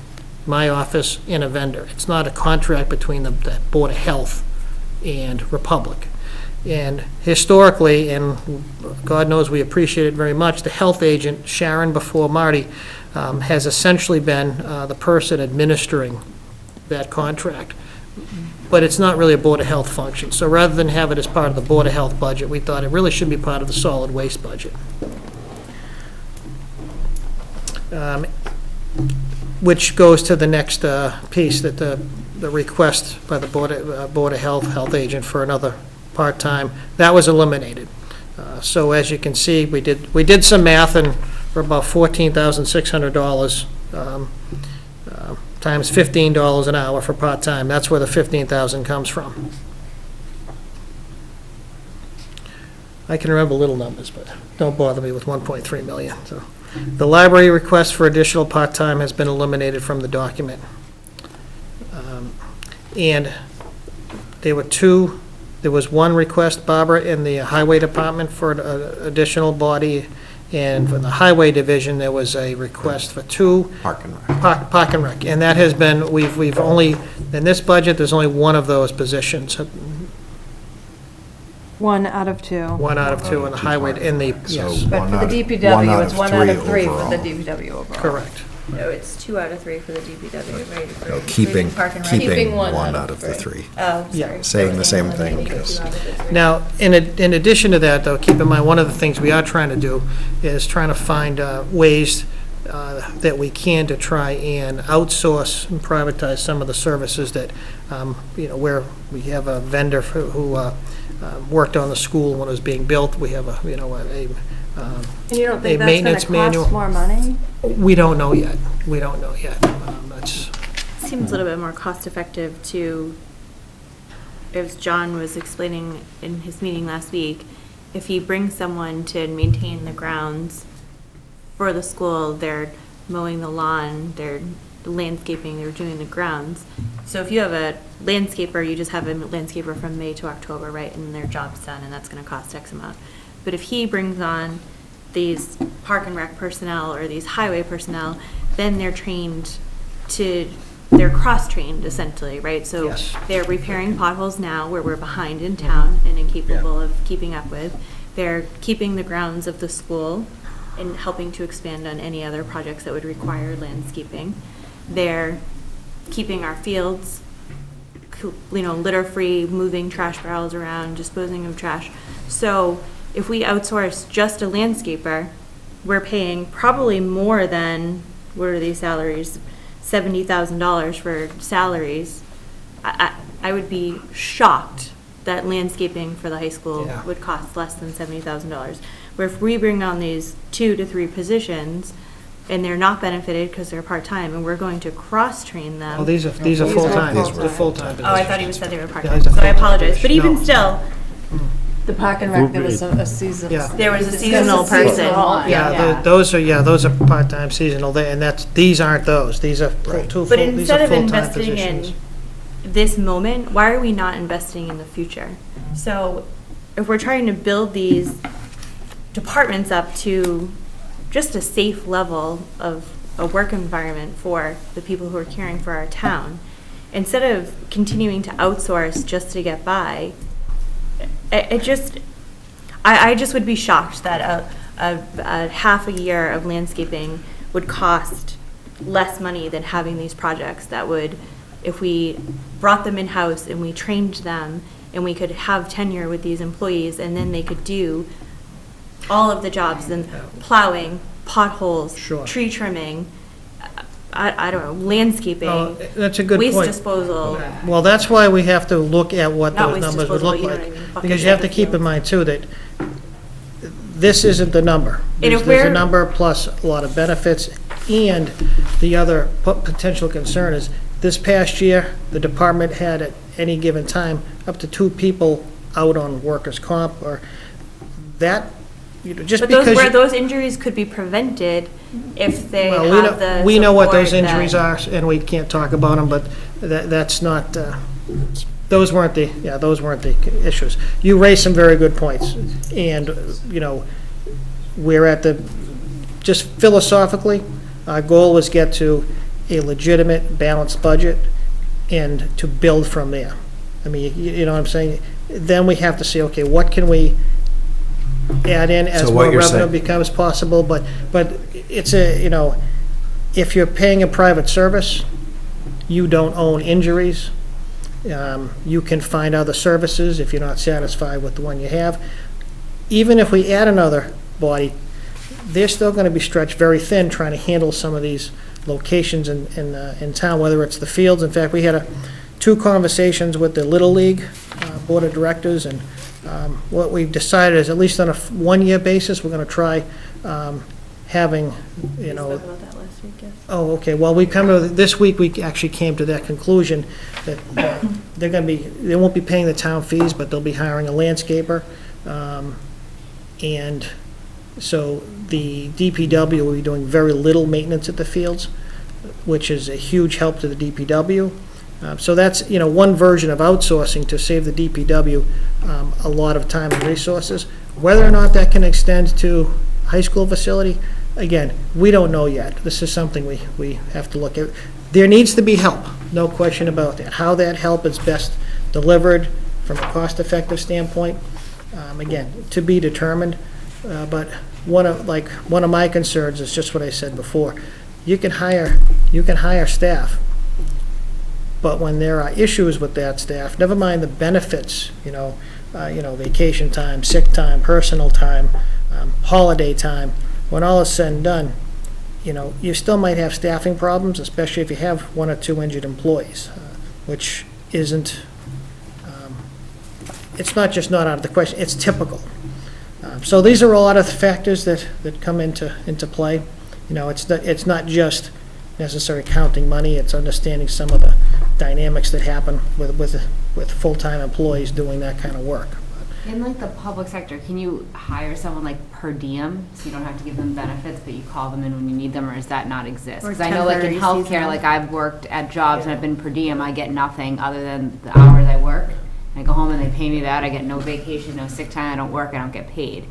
my office and a vendor. It's not a contract between the Board of Health and Republic. And historically, and God knows we appreciate it very much, the health agent, Sharon before Marty, has essentially been the person administering that contract. But it's not really a Board of Health function. So rather than have it as part of the Board of Health budget, we thought it really should be part of the solid waste budget. Which goes to the next piece, that the request by the Board of Health agent for another part-time, that was eliminated. So as you can see, we did some math, and for about $14,600, times $15 an hour for part-time, that's where the $15,000 comes from. I can remember little numbers, but don't bother me with 1.3 million. So the library request for additional part-time has been eliminated from the document. And there was one request, Barbara, in the highway department for an additional body, and for the highway division, there was a request for 2 Park and Rec. Park and Rec, and that has been, we've only, in this budget, there's only one of those positions, 1 out of 2. 1 out of 2 in the highway, in the, So yes, But one for out the of- DPW, it's 1 out of 3 for overall. the DPW overall. correct. No, it's 2 out of 3 for the DPW, right? For No, keeping Park and Rec. keeping one out of the 3. Oh, Yeah. sorry. Saying the same thing, Eliminating because- 2 out of the 3. Now, in addition to that, though, keep in mind, one of the things we are trying to do is trying to find ways that we can to try and outsource and privatize some of the services that, where we have a vendor who worked on the school when it was being built. We have And you don't a think that's going maintenance to manual. cost more money? We don't know yet. We don't know yet. That's, Seems a little bit more cost-effective to, as John was explaining in his meeting last week, if he brings someone to maintain the grounds for the school, they're mowing the lawn, they're landscaping, they're doing the grounds. So if you have a landscaper, you just have a landscaper from May to October, right, and their job's done, and that's gonna cost X amount. But if he brings on these Park and Rec personnel or these highway personnel, then they're cross-trained essentially, right? So Yes. they're repairing potholes now where we're behind in town and incapable of keeping up with. They're keeping the grounds of the school and helping to expand on any other projects that would require landscaping. They're keeping our fields, litter-free, moving trash barrels around, disposing of trash. So if we outsource just a landscaper, we're paying probably more than, what are these salaries? $70,000 for salaries. I would be shocked that landscaping for the high school Yeah. would cost less than $70,000. Where if we bring on these 2 to 3 positions, and they're not benefited because they're part-time, and we're going to cross-train them. oh, these are full-time. These were They're full-time Oh, I thought he positions. said they were Yeah, part-time, these are so I full-time apologize. But positions. even No. still, The Park and Rec, there was a season. Yeah. there was a Discuss seasonal the seasonal person. line. Yeah, those are part-time seasonal, and these aren't those. These are Right. these But are instead of full-time investing positions. in this moment, why are we not investing in the future? So if we're trying to build these departments up to just a safe level of a work environment for the people who are caring for our town, instead of continuing to outsource just to get by, I just would be shocked that a half a year of landscaping would cost less money than having these projects that would, if we brought them in-house and we trained them and we could have tenure with these employees and then they could do all of the jobs, and plowing, potholes, Sure. tree trimming, I don't know, landscaping, Oh, that's a good waste point. disposal. Well, that's why we have to look at what Not those waste numbers would disposal, look you know like. what I mean, bucket Because you have to type of keep in field. mind, too, that this isn't the number. And if There's a we're- number plus a lot of benefits, and the other potential concern is, this past year, the department had at any given time up to 2 people out on workers' comp, or that, just But because. where those injuries could be prevented if they Well, have the we know what those support injuries that- are, and we can't talk about them, but that's not, those weren't the issues. You raised some very good points, and, we're at just philosophically, our goal was get to a legitimate, balanced budget, and to build from there. I mean, you know what I'm saying? Then we have to say, okay, what can we add in as So what more you're revenue saying- becomes possible, but it's if you're paying a private service, you don't own injuries. You can find other services if you're not satisfied with the one you have. Even if we add another body, they're still going to be stretched very thin trying to handle some of these locations in town, whether it's the fields. In fact, we had two conversations with the Little League Board of Directors, and what we've decided is, at least on a one-year basis, we're going to try having, you know. We spoke about that last week, yes. Oh, okay, well, this week, we actually came to that conclusion that they won't be paying the town fees, but they'll be hiring a landscaper. And so the DPW will be doing very little maintenance at the fields, which is a huge help to the DPW. So that's, one version of outsourcing to save the DPW a lot of time and resources. Whether or not that can extend to high school facility, again, we don't know yet. This is something we have to look at. There needs to be help, no question about that. How that help is best delivered from a cost-effective standpoint, again, to be determined. But one of my concerns is just what I said before. You can hire staff, but when there are issues with that staff, never mind the benefits, vacation time, sick time, personal time, holiday time, when all is said and done, you still might have staffing problems, especially if you have one or two injured employees, which isn't, it's not just not out of the question, it's typical. So these are a lot of the factors that come into play. It's not just necessarily counting money, it's understanding some of the dynamics that happen with full-time employees doing that kind of work. In like the public sector, can you hire someone like per diem, so you don't have to give them benefits, but you call them in when you need them, or does that not exist? Or Because I know like in temporary healthcare, seasonal. like I've worked at jobs and I've been per diem, I get nothing other than the hours I work. I go home and they pay me that, I get no vacation, no sick time, I don't work, I don't get paid.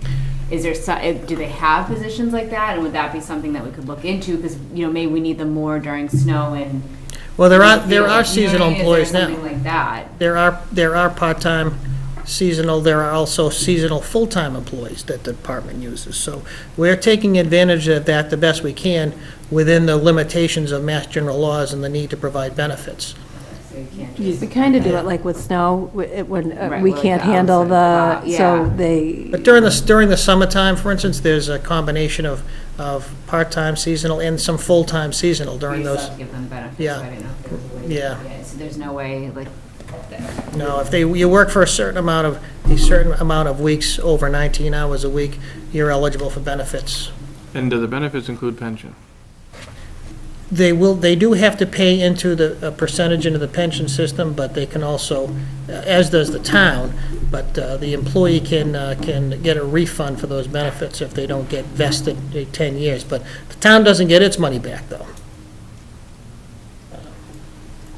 Is there do they have positions like that, and would that be something that we could look into? Because, maybe we need them more during snow and. Well, there are seasonal employees Is there now. something like that? There are part-time seasonal, there are also seasonal full-time employees that the department uses. So we're taking advantage of that the best we can within the limitations of Mass General laws and the need to provide benefits. So you can't just. We kind of do it like with snow, when Right, we like can't the handle outside, the, yeah. so they. But during the summertime, for instance, there's a combination of part-time seasonal and some full-time seasonal during We those. still have to give them benefits, Yeah. so I didn't know if there was a way to Yeah. do it. So there's no way, like, there. No, if you work for a certain amount of weeks, over 19 hours a week, you're eligible for benefits. And do the benefits include pension? They do have to pay into a percentage into the pension system, but they can also, as does the town, but the employee can get a refund for those benefits if they don't get vested in 10 years. But the town doesn't get its money back, though.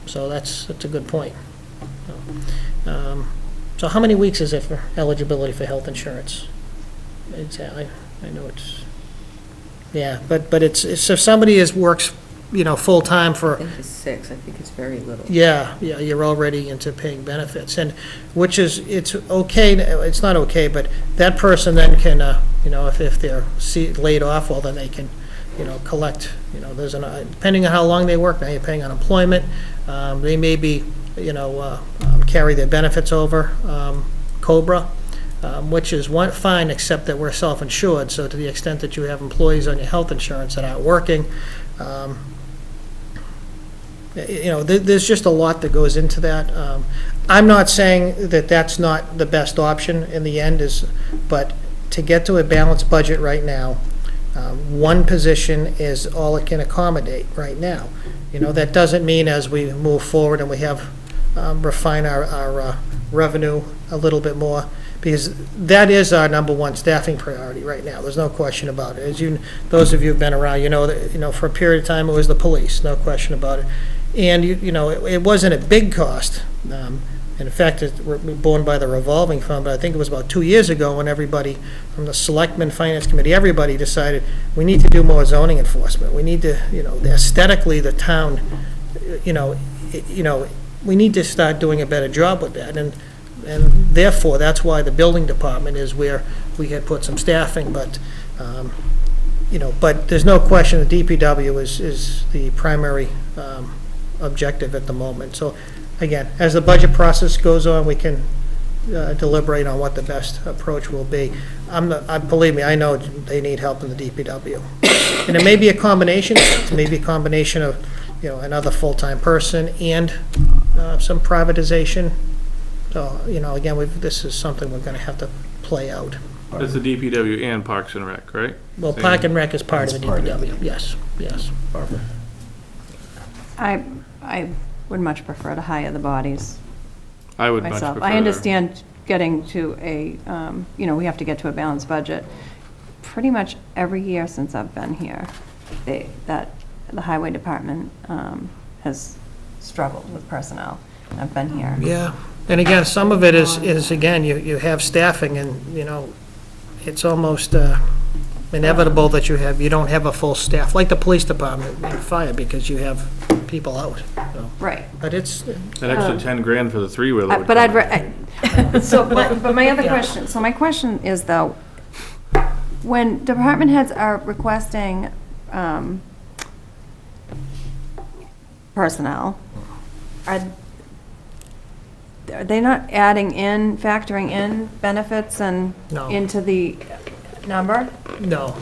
So that's a good point. So how many weeks is it for eligibility for health insurance? I know it's, yeah, but it's if somebody works, full-time I for, think it's 6, I think it's very little. yeah, you're already into paying benefits, and it's okay, it's not okay, but that person then can, if they're laid off, well, then they can, collect, there's depending on how long they work, now you're paying unemployment, they may be, carry their benefits over, COBRA, which is fine, except that we're self-insured, so to the extent that you have employees on your health insurance that aren't working, there's just a lot that goes into that. I'm not saying that that's not the best option in the end, but to get to a balanced budget right now, one position is all it can accommodate right now. That doesn't mean as we move forward and we have refine our revenue a little bit more, because that is our number one staffing priority right now. There's no question about it. As those of you who've been around, that, for a period of time it was the police, no question about it. And it wasn't a big cost. In fact, it's borne by the revolving fund, but I think it was about 2 years ago when everybody from the Selectmen, Finance Committee, everybody decided we need to do more zoning enforcement. We need to, aesthetically, the town, we need to start doing a better job with that. And therefore, that's why the building department is where we had put some staffing, but, but there's no question the DPW is the primary objective at the moment. So, again, as the budget process goes on, we can deliberate on what the best approach will be. Believe me, I know they need help in the DPW. And it may be a combination, it may be a combination of, another full-time person and some privatization. So, again, this is something we're gonna have to play out. That's the DPW and Parks and Rec, right? Well, Same. Park and Rec is part of the It's part of DPW, yes. Barbara? I would much prefer to hire the bodies I would much myself. prefer. I understand getting to a, we have to get to a balanced budget. Pretty much every year since I've been here, the highway department has struggled with personnel. I've been here. Yeah, and again, some of it is again, you have staffing and, it's almost inevitable that you don't have a full staff, like the police department and fire, because you have people out. So, Right. but it's, That extra 10 grand for the three-wheeler would But come. but my other question, my question is though, when department heads are requesting personnel, are they not factoring in benefits and No. into the number? no.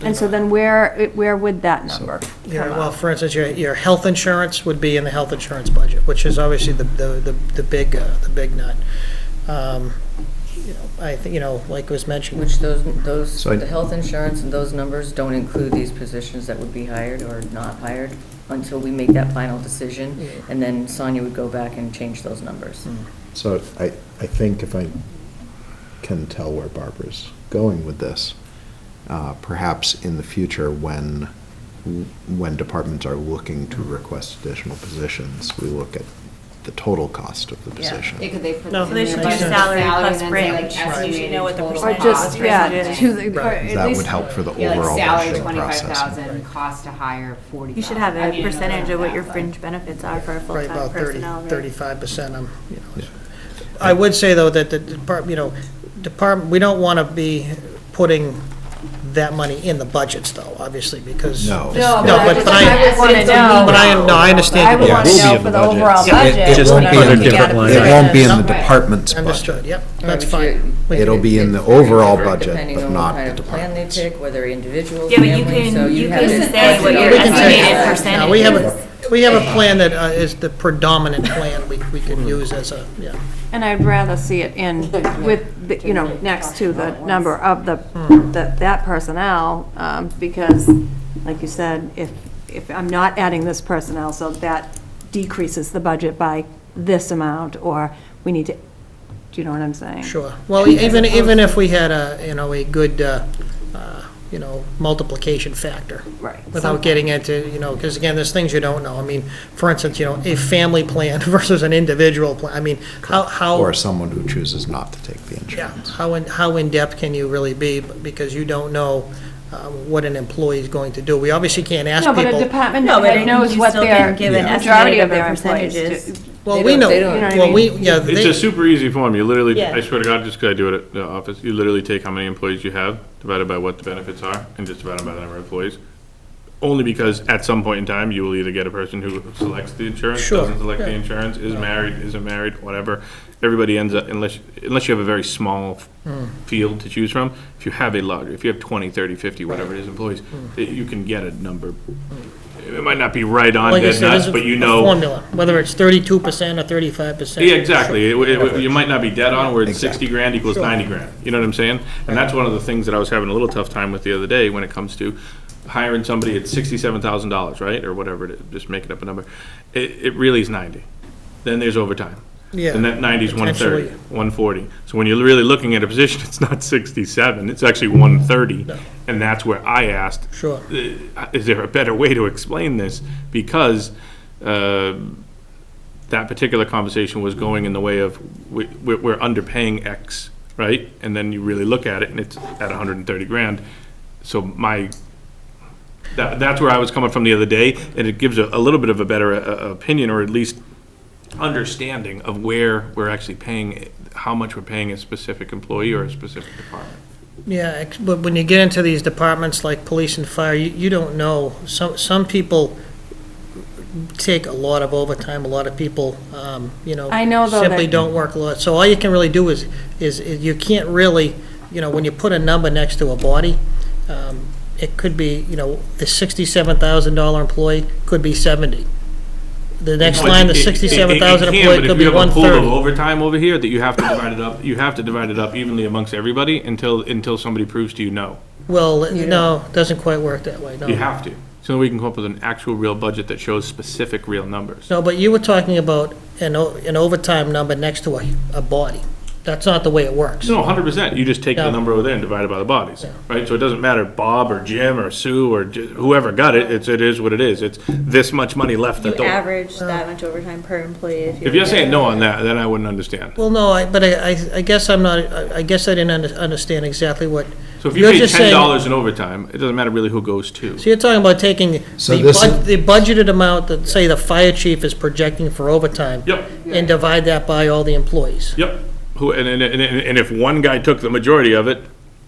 And so then where would that number Yeah, come well, up? for instance, your health insurance would be in the health insurance budget, which is obviously the big nut. I think, like was mentioned. Which those, So I- the health insurance and those numbers don't include these positions that would be hired or not hired until we make that final decision, and then Sonia would go back and change those numbers. So I think if I can tell where Barbara's going with this, perhaps in the future when departments are looking to request additional positions, we look at the total cost of the position. Yeah, could they put No, this in they their should do budget salary and plus then say, fringe, like, right. So you estimated know what the total percentage Or cost just, for yeah, students. to the, or Right. at That least- would help for the Yeah, like overall salary budgeting 25,000, process. cost to hire 40,000. You should have I a mean, percentage of what your that, fringe benefits are for a Right, full-time about 30, personnel. right? 35%, I would say, though, that the department, we don't want to be putting that money in the budgets, though, obviously, because. No. I but I would want to know. But I understand. I would Yeah, want it to will know be in for the the budget. overall Yeah, budget. It won't when be I'm in looking different at line It won't be in the Right. department's budget. Understood, yep, that's Right, fine. We can- It'll be in the It's very overall different budget, depending but on not what kind the of plan they department's. pick, whether individual, Yeah, but you family, so can, you have can to- say what your We can say- estimated Now, percentage we have is. we have a plan that is the predominant plan we can use as a, yeah. And I'd rather see it in with, next to the number of that personnel, because, like you said, if I'm not adding this personnel, so that decreases the budget by this amount, or we need to, do you know what I'm saying? Sure. Well, even if we had a good, multiplication factor. Right. Without getting into, because again, there's things you don't know. I mean, for instance, a family plan versus an individual plan. I mean, how. Or someone who chooses not to take the Yeah, insurance. how in-depth can you really be, because you don't know what an employee is going to do. We obviously can't ask No, but a people. department No, but head knows you what still their can give an majority estimate of of their their employees percentages. do. Well, They we don't- know, they don't- You know what I well, mean? we, yeah, It's a they, super easy form. You literally, Yeah. I swear to God, just 'cause I do it at the office, you literally take how many employees you have, divided by what the benefits are, and just divide them by the number of employees. Only because at some point in time, you will either get a person who selects the insurance, Sure, doesn't select the yeah. insurance, is married, isn't married, whatever. Everybody ends up, unless you have a very small field to choose from, if you have a large, if you have 20, 30, 50, whatever it is, employees, you can get a number. It might not be right on like I dead said, nuts, there's but you a know. formula, whether it's 32% or 35%. Yeah, exactly. You might not be dead on where it's 60 grand equals Sure. 90 grand. You know what I'm saying? And that's one of the things that I was having a little tough time with the other day when it comes to hiring somebody at $67,000, right? Or whatever it is, just making up a number. It really is 90. Then there's overtime. Yeah. And that 90 is 130, Potentially. 140. So when you're really looking at a position, it's not 67, it's actually 130. No. And that's where I asked, Sure. is there a better way to explain this? Because that particular conversation was going in the way of, we're underpaying X, right? And then you really look at it, and it's at 130 grand. So that's where I was coming from the other day, and it gives a little bit of a better opinion, or at least understanding of where we're actually paying, how much we're paying a specific employee or a specific department. Yeah, but when you get into these departments like police and fire, you don't know. Some people take a lot of overtime, a lot of people, I know, though, simply that- don't work a lot. So all you can really do is you can't really, when you put a number next to a body, it could be, the $67,000 employee could be 70. The next line, the 67,000 employee could be But if you have a pool of 130. overtime over here, that you have to divide it up, evenly amongst everybody until somebody proves to you no. Well, no, it doesn't quite work that way, no. You have to. So we can come up with an actual real budget that shows specific real numbers. No, but you were talking about an overtime number next to a body. That's not the way it works. No, 100%. You just take the No. number over there and divide it by the bodies, Yeah. right? So it doesn't matter Bob or Jim or Sue or whoever got it, it is what it is. It's this much money left You at the door. average that much overtime per employee if you're. If you're saying no on that, then I wouldn't understand. Well, no, but I guess I'm not, I guess I didn't understand exactly what. So if you You're pay just saying- $10 in overtime, it doesn't matter really who goes to. So you're talking about taking So the this the budgeted amount that, say, the fire chief is projecting for overtime. Yep. And divide that by all the employees. Yep. And if one guy took the majority of it,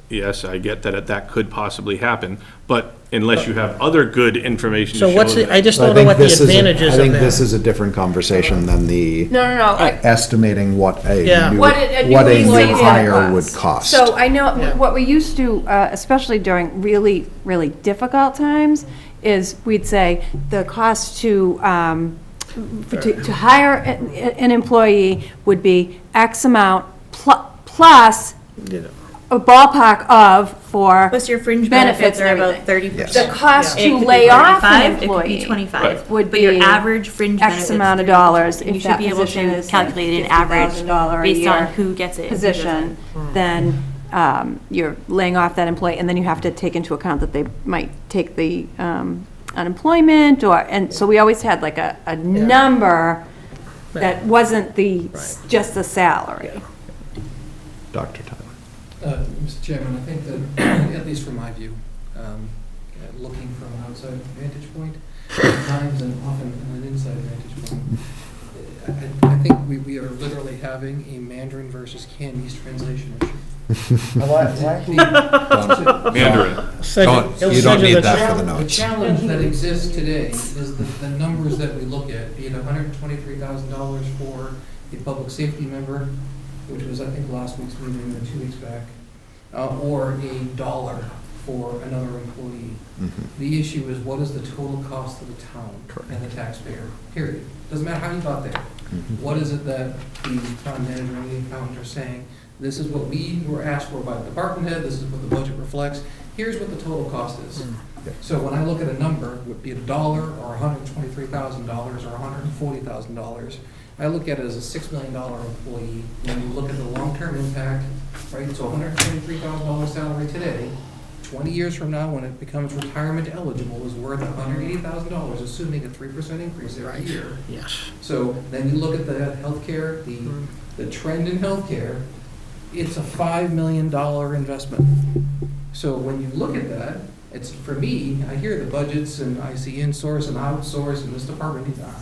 yes, I get that could possibly happen, but unless you have other good information to So show what's that. I just I don't know think what the this is, advantages I of think this that. is a different conversation than the No. estimating what Yeah. a new, What a new what a employee new would hire would cost. cost. So I know, Yeah. what we used to, especially during really, really difficult times, is we'd say the cost to hire an employee would be X amount plus a ballpark of for Plus your fringe benefits benefits are and about everything. 30%. The cost It to could be lay off 35, an it could be employee 25. would But your be average fringe X benefits. amount of 30%. dollars. And you If should that be able position to is calculate like an average $50,000 a based on year who gets it. position, then you're laying off that employee, and then you have to take into account that they might take the unemployment, and so we always had like a number that wasn't just the salary. Dr. Tyler. Mr. Chairman, I think that, at least from my view, looking from an outside vantage point, at times and often an inside vantage point, I think we are literally having a Mandarin versus Cantonese translation issue. Mandarin. You don't need that for the The notes. challenge that exists today is the numbers that we look at, be it $123,000 for a public safety member, which was, I think, last week's meeting or 2 weeks back, or $1 for another employee. The issue is, what is the total cost to the town and the taxpayer, period. Doesn't matter how you got there. What is it that the town manager and the accountant are saying? This is what we were asked for by the department head, this is what the budget reflects, here's what the total cost is. So when I look at a number, would be $1 or $123,000 or $140,000, I look at it as a $6 million employee. When you look at the long-term impact, right, so $123,000 salary today, 20 years from now, when it becomes retirement eligible, is worth $180,000, assuming a 3% increase every year. Yes. So then you look at the healthcare, the trend in healthcare, it's a $5 million investment. So when you look at that, it's, for me, I hear the budgets and I see in-source and outsource and this department needs that.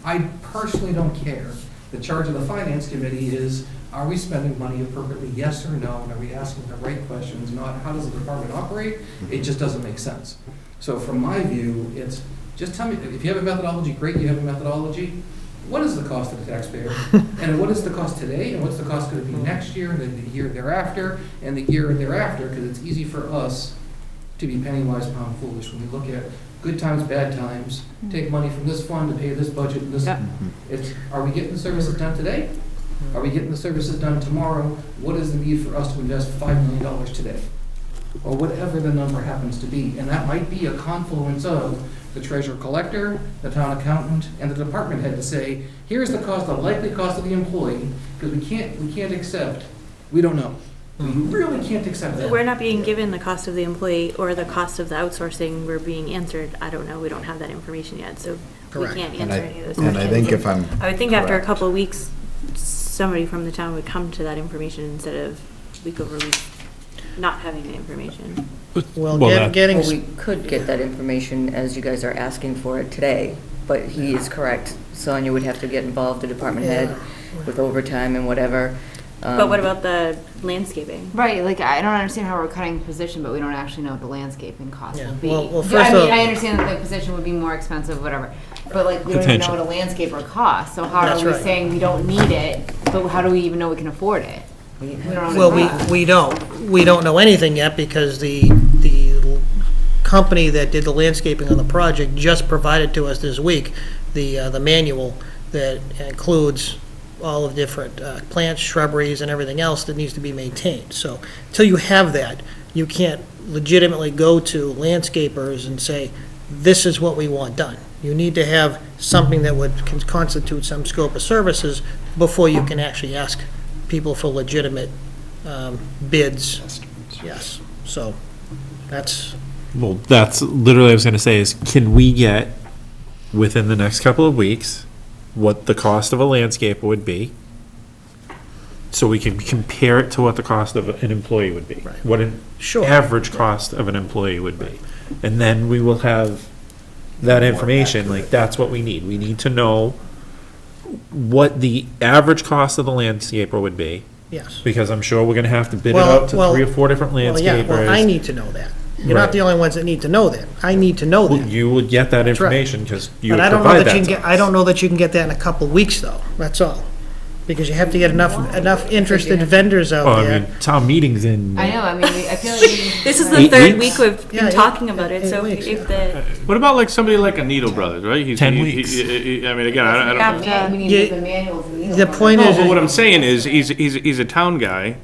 I personally don't care. The charge of the finance committee is, are we spending money appropriately, yes or no? And are we asking the right questions, not how does the department operate? It just doesn't make sense. So from my view, it's, just tell me, if you have a methodology, great, you have a methodology. What is the cost of the taxpayer? And what is the cost today? And what's the cost going to be next year, and the year thereafter, and the year thereafter? Because it's easy for us to be penny wise, pound foolish. When we look at good times, bad times, take money from this fund to pay this budget and this. It's, are we getting the services done today? Are we getting the services done tomorrow? What is the need for us to invest $5 million today? Or whatever the number happens to be. And that might be a confluence of the treasurer collector, the town accountant, and the department head to say, here's the cost, the likely cost of the employee, because we can't accept, we don't know. We really can't accept that. We're not being given the cost of the employee or the cost of the outsourcing. We're being answered, I don't know, we don't have that information yet, so Correct. we can't And answer any of those and questions. I think if I'm I would think after a correct. couple of weeks, somebody from the town would come to that information instead of week over week not having the information. Well, Well, getting, Well, we could get that information as you guys are asking for it today, but he is correct. Sonia would have to get involved, the department head, with overtime and whatever. But what about the landscaping? Right, like, I don't understand how we're cutting a position, but we don't actually know what the landscaping cost Yeah, will be. well, I first mean, off- I understand that the position would be more expensive, whatever, but like, we don't even know Potential. what a landscaper costs, so how That's are we right. saying we don't need it, but how do we even know we can afford it? We don't know what it Well, costs. we don't know anything yet because the company that did the landscaping on the project just provided to us this week the manual that includes all of different plants, shrubberies, and everything else that needs to be maintained. So until you have that, you can't legitimately go to landscapers and say, this is what we want done. You need to have something that would constitute some scope of services before you can actually ask people for legitimate bids. Yes, so that's, Well, that's literally, I was gonna say is, can we get, within the next couple of weeks, what the cost of a landscaper would be? So we can compare it to what the cost of an employee would be. Right. What an Sure. average cost of an employee would be. And then we will have that information, like, that's what we need. We need to know what the average cost of the landscaper would be, yes. because I'm sure we're gonna have to bid it Well- out to well- 3 or 4 different Well, yeah, well, I landscapers. need to know that. You're not Right. the only ones that need to know that. I need to know Well, that. you would get that That's right. information, because you But would I don't know provide that you that can to get, I us. don't know that you can get that in a couple of weeks, though, that's all. Because you have to get enough interested vendors out Well, I there. mean, town meetings in. I know, I mean, I feel like we. This is the 8 third weeks? week we've Yeah, been talking about it, 8 so weeks, if the, What about like somebody like a Needle Brothers, right? 10 weeks. I mean, again, I don't. We need Yeah, the manuals. and the point No, is- but what I'm saying is, he's a town guy.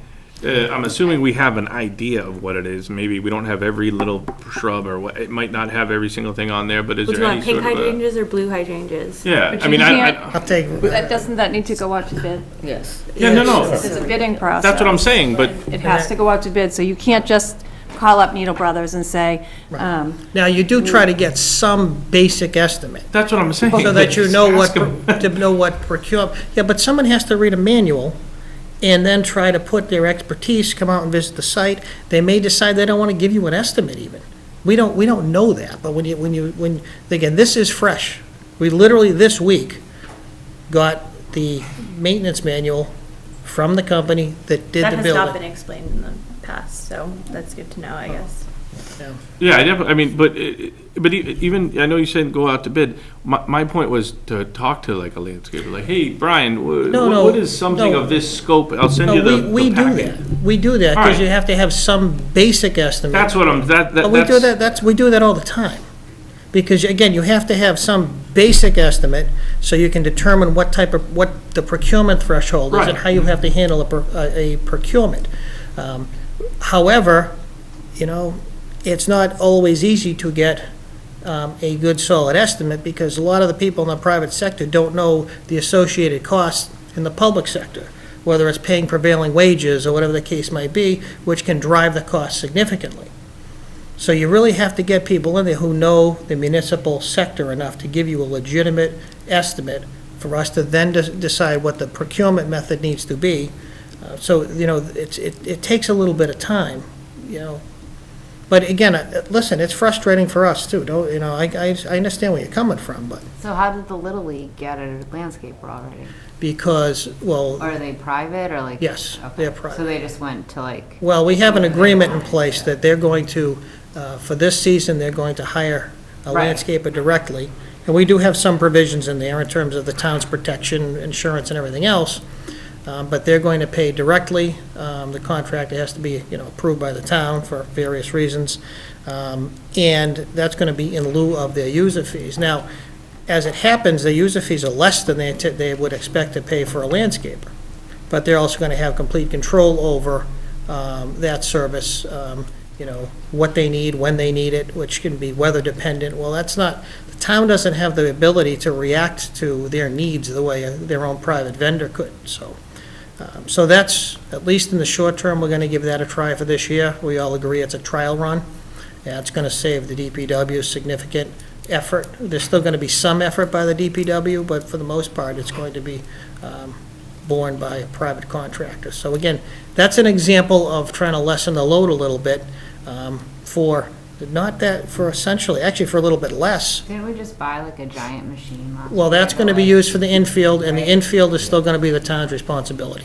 I'm assuming we have an idea of what it is. Maybe we don't have every little shrub or what, it might not have every single thing on there, but is would you there any want pink sort of a? hydrangeas or blue hydrangeas? Yeah, But I mean, you I, can't- I'll take, But doesn't that need to go out to bid? Yes. yeah, no. There's a bidding process. That's what I'm saying, but It has to go out to bid, so you can't just call up Needle Brothers and say, now, you do try to get some basic estimate, that's what I'm saying. so that you know Ask 'em. to know what procure, yeah, but someone has to read a manual and then try to put their expertise, come out and visit the site. They may decide they don't want to give you an estimate even. We don't know that, but again, this is fresh. We literally this week got the maintenance manual from the company that did That the has not been building. explained in the past, so that's good to know, I guess. Yeah, I definitely, I mean, but even, I know you said go out to bid. My point was to talk to like a landscaper, like, hey, Brian, No, what is something no. of this scope? I'll send you No, the we do packet. that. We do that, All because right. you have to have some basic estimate. That's what I'm, But we do that's, we do that all the time. Because, again, you have to have some basic estimate, so you can determine what the procurement threshold is and Right. how you have to handle a procurement. However, it's not always easy to get a good solid estimate, because a lot of the people in the private sector don't know the associated costs in the public sector, whether it's paying prevailing wages or whatever the case might be, which can drive the cost significantly. So you really have to get people in there who know the municipal sector enough to give you a legitimate estimate for us to then decide what the procurement method needs to be. So, it takes a little bit of time, But again, listen, it's frustrating for us too, I understand where you're coming from, but So how did the Little League get a landscaper already? because, well, Or are they private or like? yes, Okay. they're private. So they just went to like, Well, we have an agreement in place that they're going to, for this season, they're going to hire a Right. landscaper directly. And we do have some provisions in there in terms of the town's protection, insurance, and everything else. But they're going to pay directly. The contract has to be, approved by the town for various reasons. And that's going to be in lieu of their user fees. Now, as it happens, the user fees are less than they would expect to pay for a landscaper. But they're also going to have complete control over that service, what they need, when they need it, which can be weather dependent. Well, the town doesn't have the ability to react to their needs the way their own private vendor could, so. So that's, at least in the short term, we're going to give that a try for this year. We all agree it's a trial run. Yeah, it's going to save the DPW significant effort. There's still going to be some effort by the DPW, but for the most part, it's going to be borne by private contractors. So again, that's an example of trying to lessen the load a little bit for actually for a little bit less. didn't we just buy like a giant machine? Well, that's going to be used for the infield, and the infield is still going to be the town's responsibility.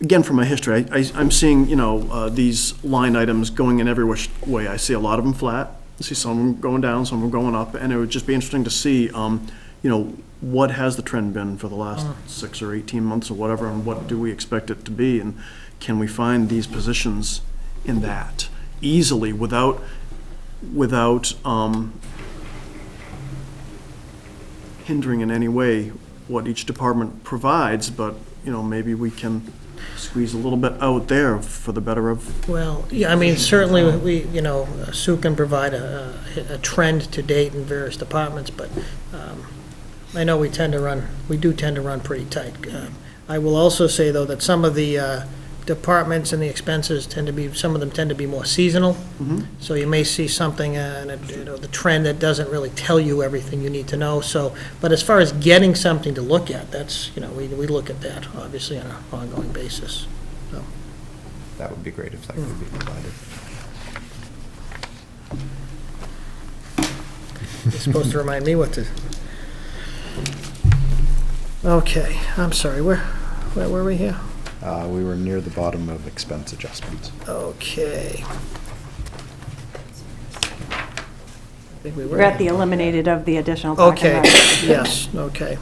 again, from my history, I'm seeing, you know, these line items going in every which way. I see a lot of them flat, I see some of them going down, some of them going up, and it would just be interesting to see, you know, what has the trend been for the last 6 or 18 months or whatever, and what do we expect it to be, and can we find these positions in that easily without hindering in any way what each department provides, but, you know, maybe we can squeeze a little bit out there for the better of. Well, yeah, I mean, certainly, we, you know, Sue can provide a trend to date in various departments, but I know we do tend to run pretty tight. I will also say, though, that some of the departments and the expenses some of them tend to be more seasonal. So you may see something, you know, the trend that doesn't really tell you everything you need to know. So, but as far as getting something to look at, that's, you know, we look at that, obviously, on an ongoing basis. So. That would be great if that could be provided. You're supposed to remind me what to... Okay, I'm sorry, where were we here? We were near the bottom of expense adjustments. Okay. I think we We're at the eliminated of the additional parking Okay, lot. yes, okay.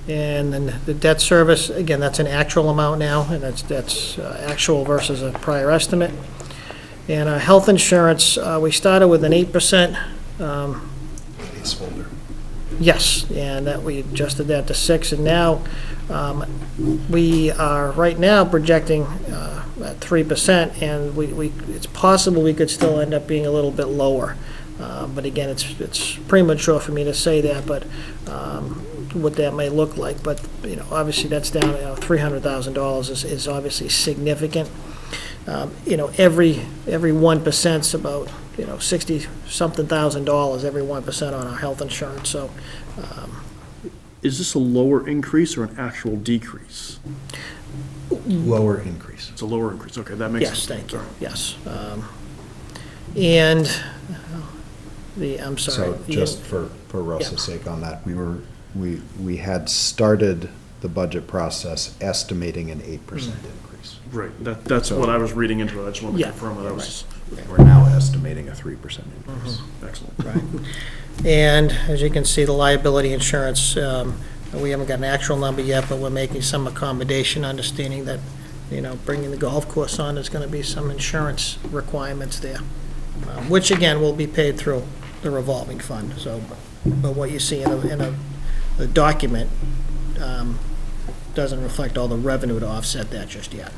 And then the debt service, again, that's an actual amount now, and that's actual versus a prior estimate. And health insurance, we started with an 8%. Placeholder. Yes, and that we adjusted that to 6, and now we are right now projecting at 3%, and it's possible we could still end up being a little bit lower. But again, it's premature for me to say that, but what that may look like. But you know, obviously that's down. You know, $300,000 is obviously significant. You know, every 1% is about, you know, $60-something thousand, every 1% on our health insurance. So. Is this a lower increase or an actual decrease? Lower increase. It's a lower increase, okay, that makes sense. Yes, thank you, yes. And I'm sorry. So just for Russ's sake on that, we had started the budget process estimating an 8% increase. Right, that's what I was reading into it, I just wanted to confirm that. We're now estimating a 3% increase. Excellent. Right. And as you can see, the liability insurance, we haven't got an actual number yet, but we're making some accommodation, understanding that, you know, bringing the golf course on, there's going to be some insurance requirements there, which again will be paid through the revolving fund. So, but what you see in the document doesn't reflect all the revenue to offset that just yet.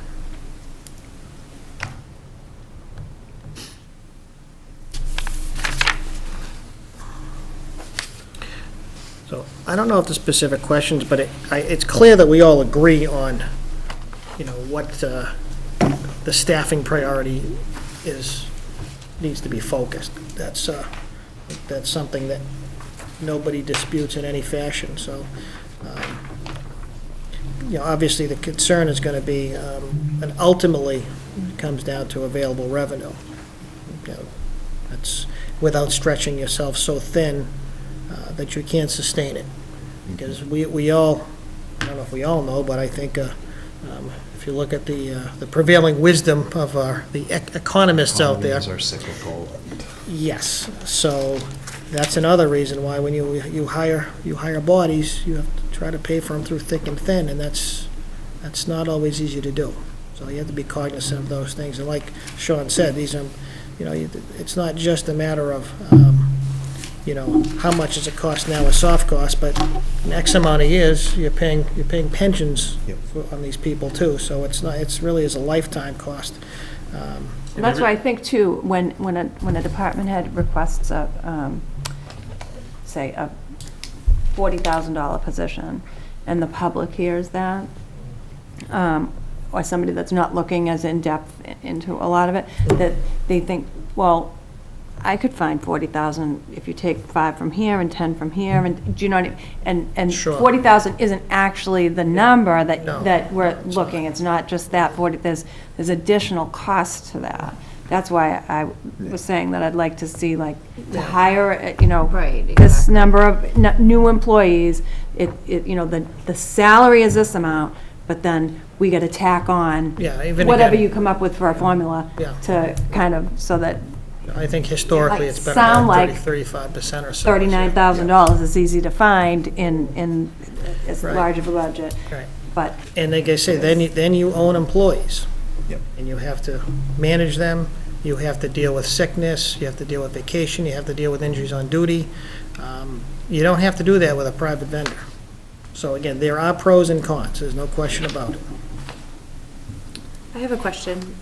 So I don't know if the specific questions, but it's clear that we all agree on, you know, what the staffing priority needs to be focused. That's something that nobody disputes in any fashion. So, you know, obviously the concern is going to be, and ultimately it comes down to available revenue. You know, that's without stretching yourself so thin that you can't sustain it. Because we all, I don't know if we all know, but I think if you look at the prevailing wisdom of the economists out there. Economies are cyclical. Yes, so that's another reason why when you hire bodies, you have to try to pay for them through thick and thin, and that's not always easy to do. So you have to be cognizant of those things. And like Sean said, these are, you know, it's not just a matter of you know, how much does it cost now with soft costs, but in X amount of years, you're paying pensions on these people too. So it's really is a lifetime cost. That's why I think too, when a department head requests say a $40,000 position, and the public hears that, or somebody that's not looking as in-depth into a lot of it, that they think, well, I could find 40,000 if you take 5 from here and 10 from here, and do you know what I mean? And Sure. 40,000 isn't actually the number that No, that we're looking. It's not just that 40. There's additional cost to that. That's why I was saying that I'd like to see, like, to hire, you know, Right, this exactly. number of new employees. You know, the salary is this amount, but then we gotta tack on Yeah, even whatever again- you come up with for a formula Yeah. to kind of, so that I think historically Might it's been sound about like 35% or so. $39,000 is easy to find in as Right. large of a budget, Right. but And like I say, then you own employees. Yep. And you have to manage them, you have to deal with sickness, you have to deal with vacation, you have to deal with injuries on duty. You don't have to do that with a private vendor. So again, there are pros and cons, there's no question about it. I have a question.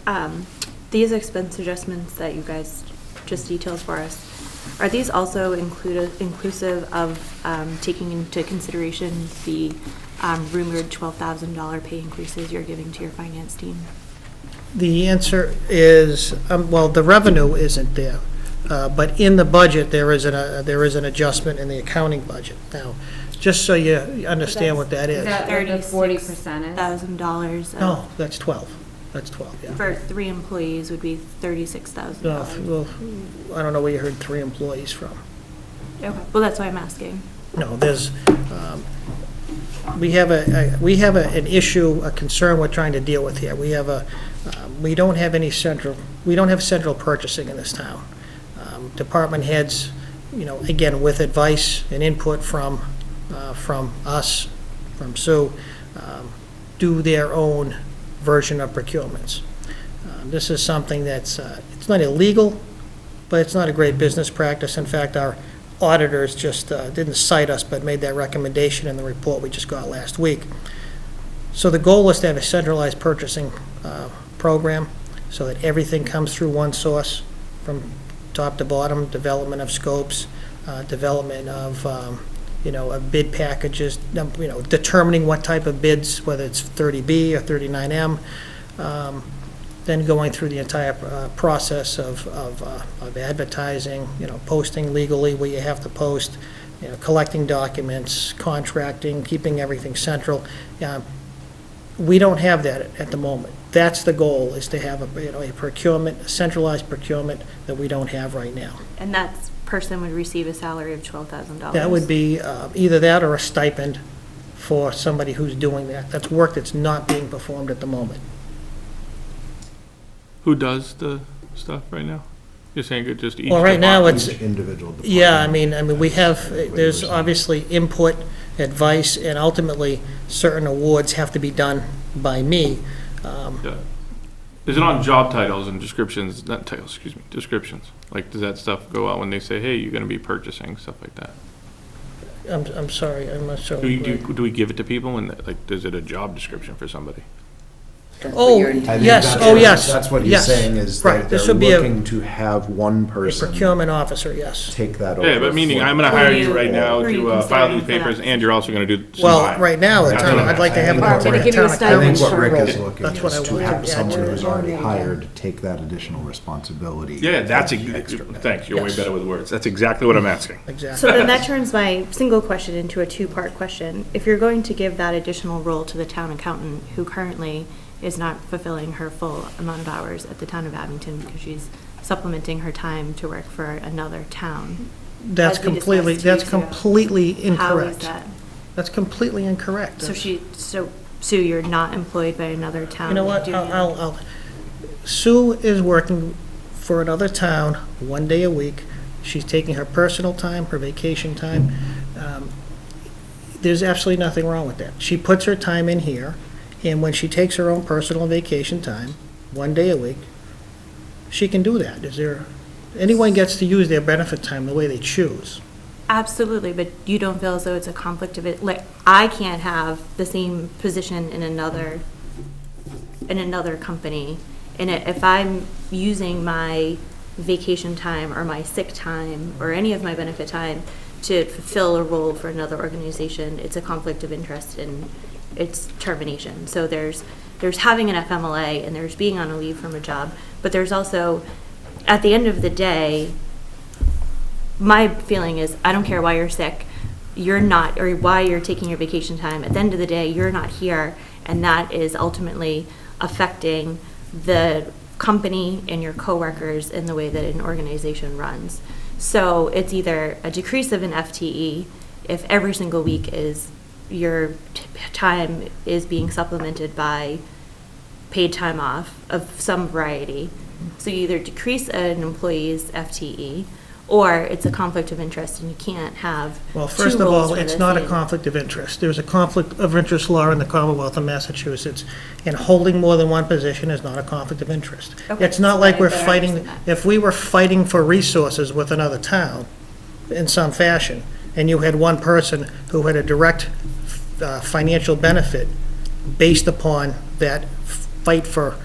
These expense adjustments that you guys just detailed for us, are these also inclusive of taking into consideration the rumored $12,000 pay increases you're giving to your finance team? The answer is, well, the revenue isn't there, but in the budget, there is an adjustment in the accounting budget. Now, just so you understand what that Is is. that like the 40% is? $36,000. No, that's 12. That's 12, yeah. For 3 employees would be $36,000. Well, I don't know where you heard 3 employees from. Okay, well, that's why I'm asking. No, there's, we have an issue, a concern we're trying to deal with here. We don't have central purchasing in this town. Department heads, again, with advice and input from us, from Sue, do their own version of procurements. This is something that's, it's not illegal, but it's not a great business practice. In fact, our auditors just didn't cite us, but made that recommendation in the report we just got last week. So the goal is to have a centralized purchasing program so that everything comes through one source from top to bottom, development of scopes, development of, of bid packages, determining what type of bids, whether it's 30B or 39M, then going through the entire process of advertising, posting legally where you have to post, collecting documents, contracting, keeping everything central. We don't have that at the moment. That's the goal, is to have a procurement, a centralized procurement that we don't have right now. And that person would receive a salary of $12,000? That would be either that or a stipend for somebody who's doing that. That's work that's not being performed at the moment. Who does the stuff right now? You're saying it just each Well, right now, department? it's, Individual department. yeah, I mean, we have, there's obviously input, advice, and ultimately, certain awards have to be done by me. Yeah. Is it on job titles and descriptions, not titles, excuse me, descriptions? Like, does that stuff go out when they say, hey, you're gonna be purchasing, stuff like that? I'm sorry, I'm not sure. Do we give it to people and, like, is it a job description for somebody? Oh, I think yes, that's oh, what- yes. That's what he's yes. saying, is Right, that this they're would be a looking to have one person procurement officer, yes. take that over. Yeah, but meaning, for- I'm gonna Who hire are you you- right now who are you to file these considering for that papers, and you're also gonna do some Well, hiring. right now, That's what I'd like to have I it think go that's to what the Rick- town I think accountant. what Rick is looking That's what I is to want. have Yeah, someone to- who's already hired take that additional responsibility. Yeah, that's, of the extra pay. thanks, you're way Yes. better with words. That's exactly what I'm asking. Exactly. So then that turns my single question into a 2-part question. If you're going to give that additional role to the town accountant, who currently is not fulfilling her full amount of hours at the town of Abington because she's supplementing her time to work for another town. That's As we completely, discussed that's 2 weeks ago. completely How is incorrect. that? That's completely incorrect. So Sue, you're not employed by another town? You know what, doing that? Sue is working for another town 1 day a week. She's taking her personal time, her vacation time. There's absolutely nothing wrong with that. She puts her time in here, and when she takes her own personal vacation time, 1 day a week, she can do that. Anyone gets to use their benefit time the way they choose. Absolutely, but you don't feel as though it's a conflict of it, like, I can't have the same position in another company, and if I'm using my vacation time or my sick time or any of my benefit time to fulfill a role for another organization, it's a conflict of interest and it's termination. So there's having an FMLA and there's being on a leave from a job, but there's also, at the end of the day, my feeling is, I don't care why you're sick, you're not, or why you're taking your vacation time, at the end of the day, you're not here, and that is ultimately affecting the company and your coworkers in the way that an organization runs. So it's either a decrease of an FTE if every single week is time is being supplemented by paid time off of some variety. So you either decrease an employee's FTE, or it's a conflict of interest and you can't have Well, two first of roles all, for it's the not a same- conflict of interest. There's a conflict of interest law in the Commonwealth of Massachusetts, and holding more than one position is not a conflict of interest. Okay, It's not so like I we're better fighting, understand that. if we were fighting for resources with another town in some fashion, and you had one person who had a direct financial benefit based upon that fight for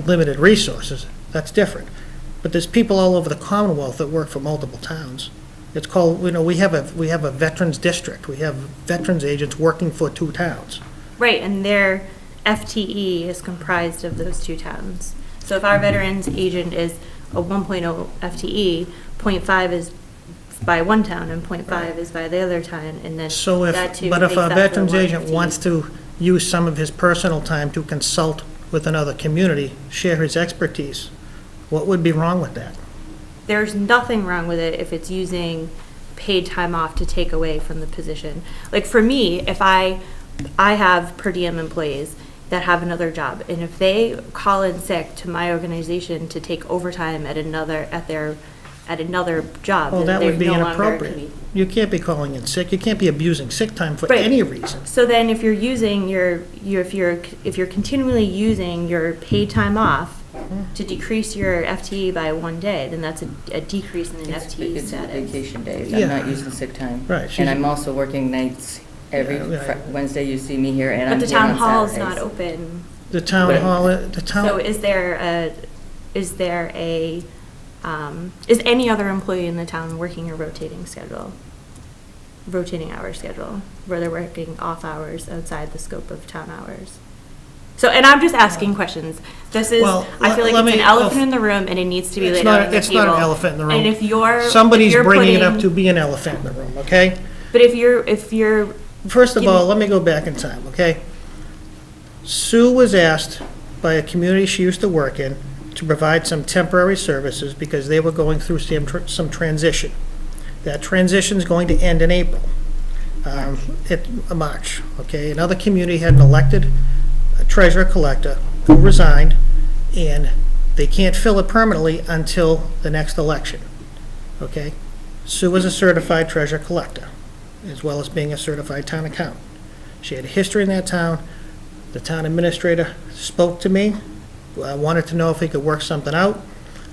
limited resources, that's different. But there's people all over the Commonwealth that work for multiple towns. It's called, we have a veterans district. We have veterans agents working for 2 towns. Right, and their FTE is comprised of those 2 towns. So if our veterans agent is a 1.0 FTE, 0.5 is by one town and 0.5 is by the other town, and then So that too but if makes a up the veterans agent 150. wants to use some of his personal time to consult with another community, share his expertise, what would be wrong with that? There's nothing wrong with it if it's using paid time off to take away from the position. Like for me, if I have per diem employees that have another job, and if they call in sick to my organization to take overtime at another job, Well, then that they're would be no longer inappropriate. You can't be calling in sick. You can't be abusing sick time for Right. any reason. So then if you're using if you're continually using your paid time off to decrease your FTE by 1 day, then that's a decrease in an FTE It's status. vacation days. Yeah. I'm not using sick time. Right, she's- And I'm also working nights. Every Yeah. Wednesday you see me here, and I'm But the here town on hall is Saturdays. not open. The town But- hall, So is any other employee in the town working a rotating hour schedule, where they're working off hours outside the scope of town hours? So, and I'm just asking questions. This is, Well, I feel like let it's an me- elephant in the room and it needs to be It's laid not- out on the it's table. not an elephant in the room. And if you're. somebody's if you're bringing it up putting- to be an elephant in the room, okay? But if you're, First of Give me- all, let me go back in time, okay? Sue was asked by a community she used to work in to provide some temporary services because they were going through some transition. That transition's going to end in April, March, okay? Another community had an elected treasurer collector who resigned, and they can't fill it permanently until the next election, okay? Sue was a certified treasurer collector, as well as being a certified town accountant. She had a history in that town. The town administrator spoke to me, wanted to know if he could work something out.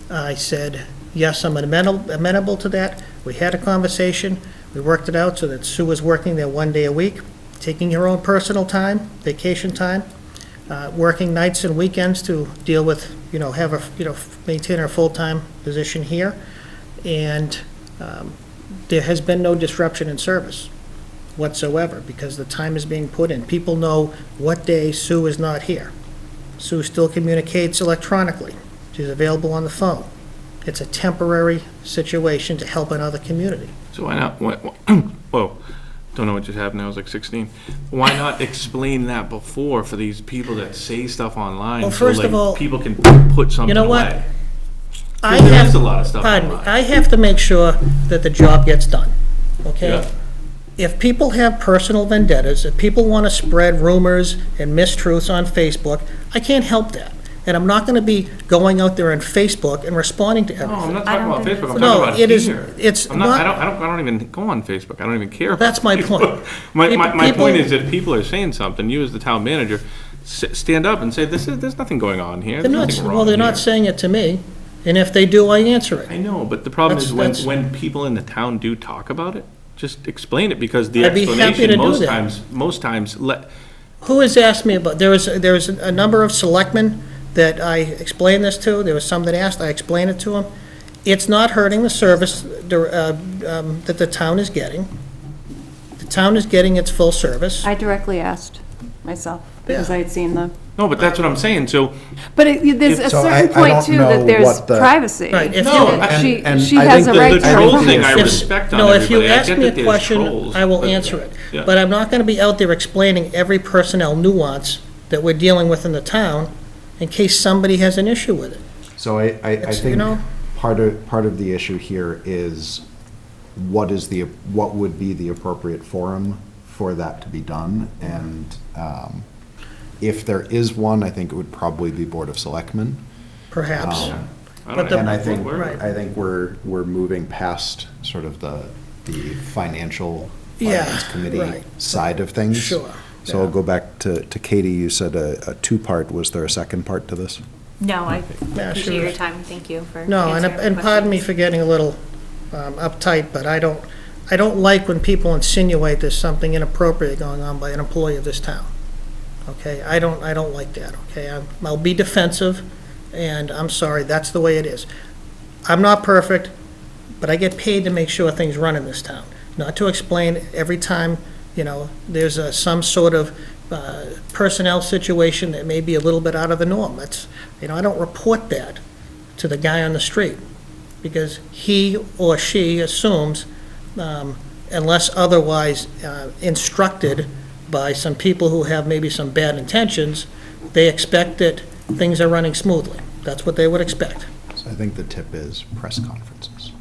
I said, yes, I'm amenable to that. We had a conversation. We worked it out so that Sue was working there 1 day a week, taking her own personal time, vacation time, working nights and weekends to deal with, maintain her full-time position here. And there has been no disruption in service whatsoever because the time is being put in. People know what day Sue is not here. Sue still communicates electronically. She's available on the phone. It's a temporary situation to help another community. So why not, whoa, don't know what just happened, I was like 16. Why not explain that before for these people that say stuff online? Well, so, first like, of all, people can put something You know what? away? I There have, is a lot of stuff pardon me, online. I have to make sure that the job gets done, okay? Yeah. If people have personal vendettas, if people want to spread rumors and mistruths on Facebook, I can't help that. And I'm not going to be going out there on Facebook and responding to No, I'm everything. not talking about Facebook, I'm No, talking about it is- here. it's I'm not- I don't even go on Facebook, I don't even care about That's my Facebook. point. My People- point is if people are saying something, you as the town manager, stand up and say, there's nothing going on here. They're There's not, nothing well, wrong they're not here." saying it to me, and if they do, I answer I it. know, but the problem is That's- when people in the town do talk about it, just explain it, because the I'd be happy to explanation do that. most times, Who has asked me about, there was a number of selectmen that I explained this to, there was some that asked, I explained it to them. It's not hurting the service that the town is getting. The town is getting its full service. I directly asked myself, because Yeah. I had seen the, no, but that's what I'm saying, so, but there's a So certain I point don't too, know that there's what the- privacy. Right, if No, you- That and- and she I has think a that right the to. troll thing I If- respect on No, if you everybody, I ask get me that a there's question, trolls, I will but- answer it. Yeah. But I'm not gonna be out there explaining every personnel nuance that we're dealing with in the town in case somebody has an issue with it. So I It's, you think know- part of the issue here is what would be the appropriate forum for that to be done, and if there is one, I think it would probably be Board of Selectmen. Perhaps. I But don't the- have And I a think, word. Right. I think we're moving past sort of the financial Yeah, finance committee right. side of things. Sure. So I'll go back to Katie, you said a two-part, was there a second part to this? No, I Yeah, appreciate sure. your time. Thank you for No, answering the and pardon me questions. for getting a little uptight, but I don't like when people insinuate there's something inappropriate going on by an employee of this town. Okay, I don't like that, okay? I'll be defensive, and I'm sorry, that's the way it is. I'm not perfect, but I get paid to make sure things run in this town, not to explain every time, there's some sort of personnel situation that may be a little bit out of the norm. That's, I don't report that to the guy on the street, because he or she assumes, unless otherwise instructed by some people who have maybe some bad intentions, they expect that things are running smoothly. That's what they would expect. So I think the tip is press conferences.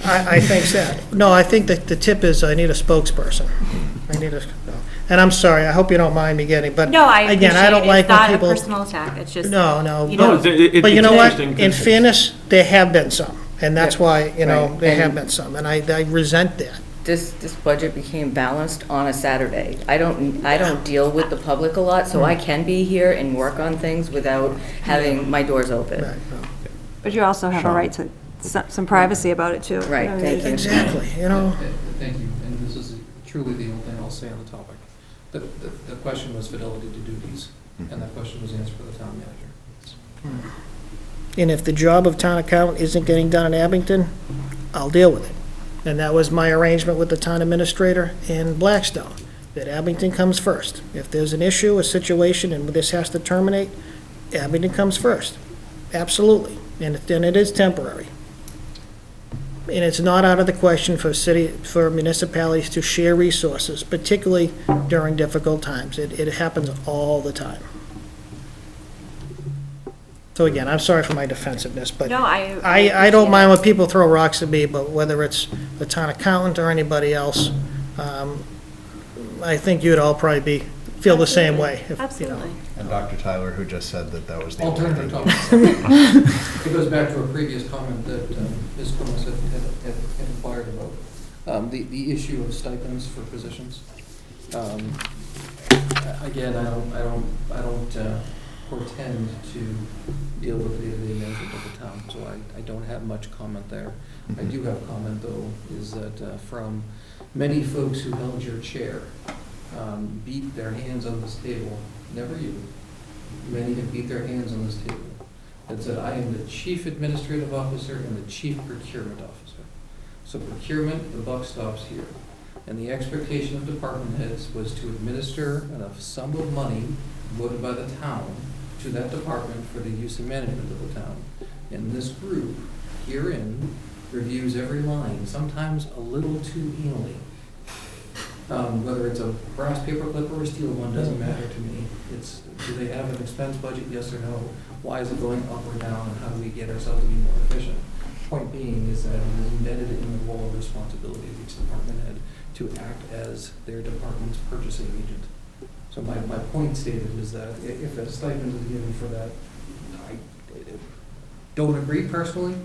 I think that. No, I think that the tip is I need a spokesperson. And I'm sorry, I hope you don't mind me getting, but No, I again, I appreciate don't it. like It's when not a people. personal attack. It's just, No, you No, know, But you it's know what? interesting In 'cause- fairness, there have been some, and that's Yeah. why, Right. there have And- been some, and I resent that. This budget became balanced on a Saturday. I don't deal with the public a lot, so I can be here and work on things without having my doors open. Right, no. But you also have a Sean. right to some privacy about it, too. Right, thank you. Exactly, Thank you, and this is truly the only thing I'll say on the topic. The question was fidelity to duties, and that question was answered by the town manager. And if the job of town accountant isn't getting done in Abington, I'll deal with it. And that was my arrangement with the town administrator in Blackstone, that Abington comes first. If there's an issue, a situation, and this has to terminate, Abington comes first. Absolutely. And it is temporary. And it's not out of the question for municipalities to share resources, particularly during difficult times. It happens all the time. So again, I'm sorry for my defensiveness, but no, I I don't appreciate mind it. when people throw rocks at me, but whether it's the town accountant or anybody else, I think you'd all probably feel the same way. if, Absolutely. And Dr. Tyler, who just said that that was the only Alternative thing. topic. It goes back to a previous comment that Ms. Cummings had inquired about, the issue of stipends for positions. Again, I don't portend to deal with the management of the town, so I don't have much comment there. I do have comment, though, is that from many folks who held your chair, beat their hands on this table, never you, many have beat their hands on this table, that said, I am the chief administrative officer and the chief procurement officer. So procurement, the buck stops here. And the expectation of department heads was to administer enough sum of money voted by the town to that department for the use and management of the town. And this group herein reviews every line, sometimes a little too anally. Whether it's a brass paperclip or a steel one, doesn't matter to me. It's, do they have an expense budget, yes or no? Why is it going up or down, and how do we get ourselves to be more efficient? Point being is that it is embedded in the role of responsibility of each department head to act as their department's purchasing agent. So my point stated is that if a stipend is given for that, I don't agree personally,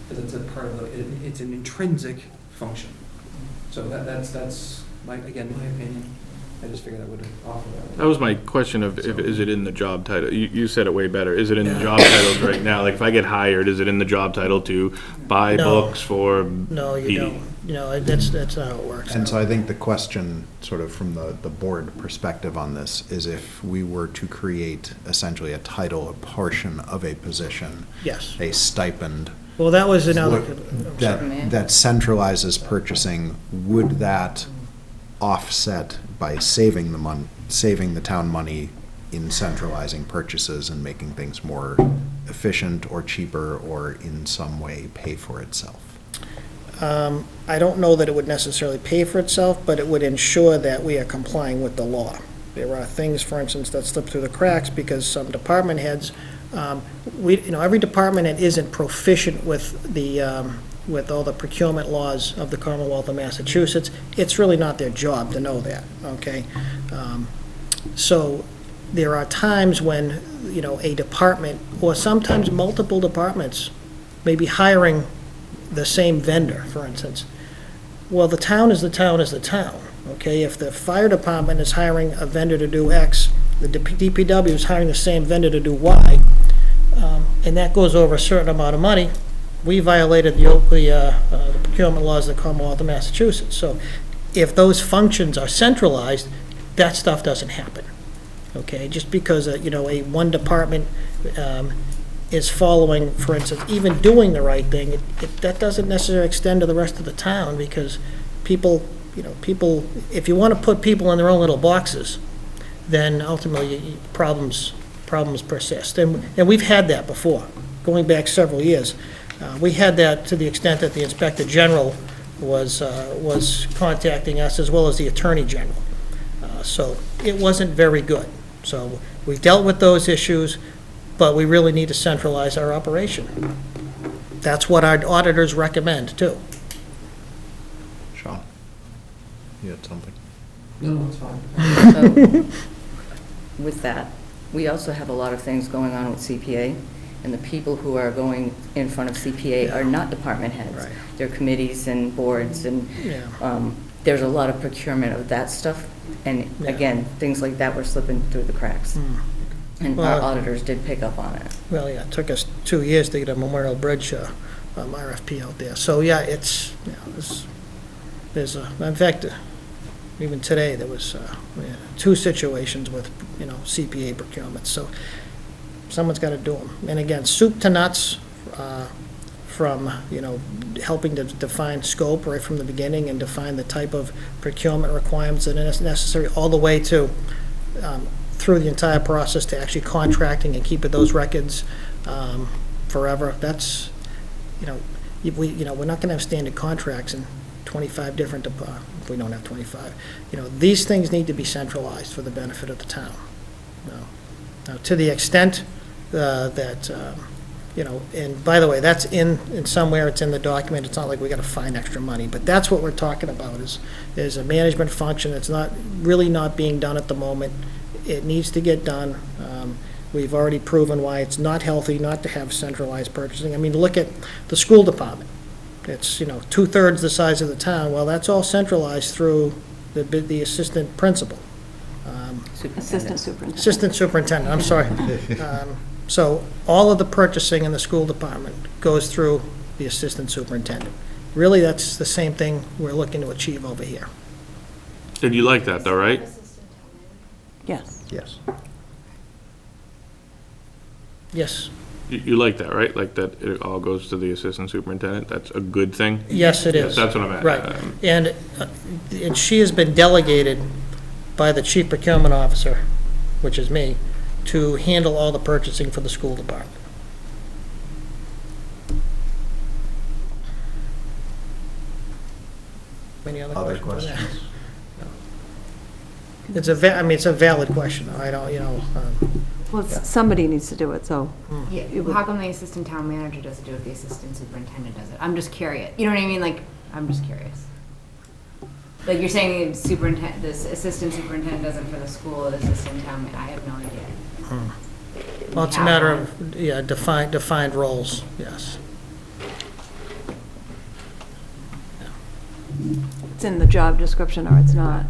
because it's a part of it's an intrinsic function. So that's my opinion. I just figured I would offer that. That was my question of, is it in the job title? You said it way better. Is it in the job titles right now? Like, if I get hired, is it in the job title to buy No. books for? No, you don't. That's not how it works. And so I think the question, sort of from the board perspective on this, is if we were to create essentially a title, a portion of a position, Yes. a stipend, Well, that was another. that centralizes purchasing, would that offset by saving the town money in centralizing purchases and making things more efficient or cheaper, or in some way pay for itself? I don't know that it would necessarily pay for itself, but it would ensure that we are complying with the law. There are things, for instance, that slip through the cracks because some department heads, every department head isn't proficient with the with all the procurement laws of the Commonwealth of Massachusetts. It's really not their job to know that, okay? So there are times when, you know, a department, or sometimes multiple departments, may be hiring the same vendor, for instance. Well, the town is the town is the town, okay? If the fire department is hiring a vendor to do X, the DPW is hiring the same vendor to do Y, and that goes over a certain amount of money, we violated the procurement laws of the Commonwealth of Massachusetts. So if those functions are centralized, that stuff doesn't happen, okay? Just because, you know, one department is following, for instance, even doing the right thing, that doesn't necessarily extend to the rest of the town, because people, you know, if you want to put people in their own little boxes, then ultimately problems persist. And we've had that before, going back several years. We had that to the extent that the Inspector General was contacting us, as well as the Attorney General. So it wasn't very good. So we dealt with those issues, but we really need to centralize our operation. That's what our auditors recommend, too. Sean, you had something? No, it's fine. So, with that, we also have a lot of things going on with CPA, and the people who are going in front of CPA are not department heads. Right. They're committees and boards, and Yeah. there's a lot of procurement of that stuff, and Yeah. again, things like that were slipping through the cracks. And our Well- auditors did pick up on it. Well, yeah, it took us 2 years to get a Memorial Bridge RFP out there. So, yeah, it's, you know, there's a, in fact, even today, there was 2 situations with, you know, CPA procurement. So someone's got to do them. And again, soup to nuts, from, you know, helping to define scope right from the beginning and define the type of procurement requirements that are necessary, all the way to through the entire process to actually contracting and keeping those records forever. That's, you know, we're not going to have standard contracts in 25 different, if we don't have 25. You know, these things need to be centralized for the benefit of the town. Now, to the extent that, you know, and by the way, that's in somewhere, it's in the document, it's not like we got to find extra money, but that's what we're talking about, is a management function that's really not being done at the moment. It needs to get done. We've already proven why it's not healthy not to have centralized purchasing. I mean, look at the school department. It's, you know, 2/3 the size of the town. Well, that's all centralized through the assistant principal. Assistant superintendent. Assistant superintendent, I'm sorry. So all of the purchasing in the school department goes through the assistant superintendent. Really, that's the same thing we're looking to achieve over here. And you like that, though, right? Yes. Yes. Yes. You like that, right? Like that it all goes to the assistant superintendent? That's a good thing? Yes, it is. That's what I'm at. Right. And she has been delegated by the chief procurement officer, which is me, to handle all the purchasing for the school department. Any other questions? It's I mean, it's a valid question. I don't, you know, Well, somebody needs to do it, so. Yeah, how come the assistant town manager doesn't do it, the assistant superintendent does it? I'm just curious. You know what I mean? Like, I'm just curious. Like, you're saying the superintendent, this assistant superintendent does it for the school, the assistant town, I have no idea. well, it's a matter of, yeah, defined roles, yes. It's in the job description or it's not.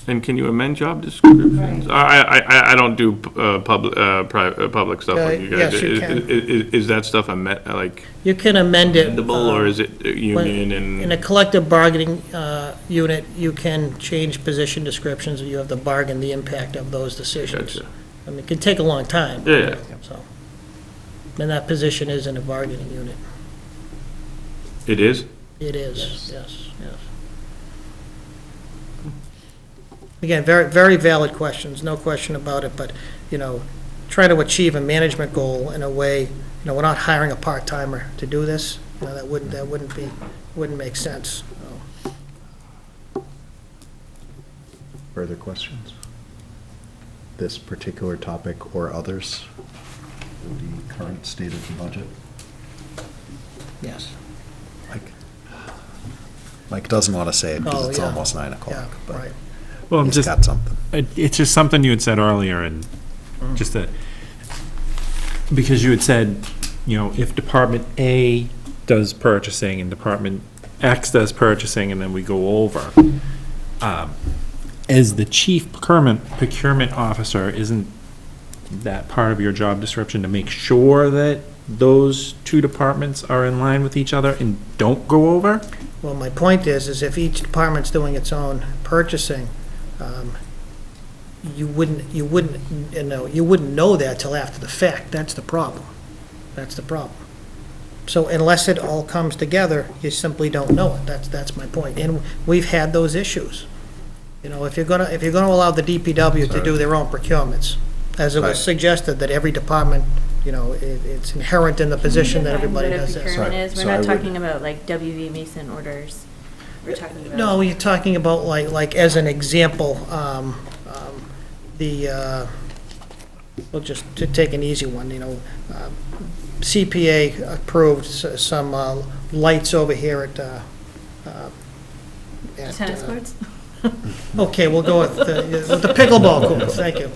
And can you amend job descriptions? I don't do public stuff like you guys. Yes, you can. Is that stuff like You can amend it. amendable, or is it union In a and? collective bargaining unit, you can change position descriptions, you have to bargain the impact of those decisions. Gotcha. I mean, it can take a long time. Yeah. So, and that position is in a bargaining unit. It is? It is, yes. Again, very, very valid questions, no question about it, but, you know, try to achieve a management goal in a way, you know, we're not hiring a part-timer to do this, you know, that wouldn't make sense. So, Further questions? This particular topic or others? The current state of the budget? Yes. Mike doesn't want to say it because Oh, it's yeah. almost 9 Yeah, o'clock, but right. Well, I'm he's just, got something. it's just something you had said earlier, and just that, because you had said, if Department A does purchasing and Department X does purchasing, and then we go over, as the chief procurement officer, isn't that part of your job description to make sure that those two departments are in line with each other and don't go over? Well, my point is if each department's doing its own purchasing, you wouldn't know that till after the fact. That's the problem. That's the problem. So unless it all comes together, you simply don't know it. That's my point. And we've had those issues. If you're gonna allow the DPW to do their own procurements, as it Right. was suggested that every department, it's inherent in the position that everybody does this. Procurement is, So we're I not would- talking about like WV Mason orders. We're talking about. No, you're talking about like as an example, well, just to take an easy one, CPA approved some lights over here at Tennis courts? Okay, we'll go with the pickleball courts, thank you.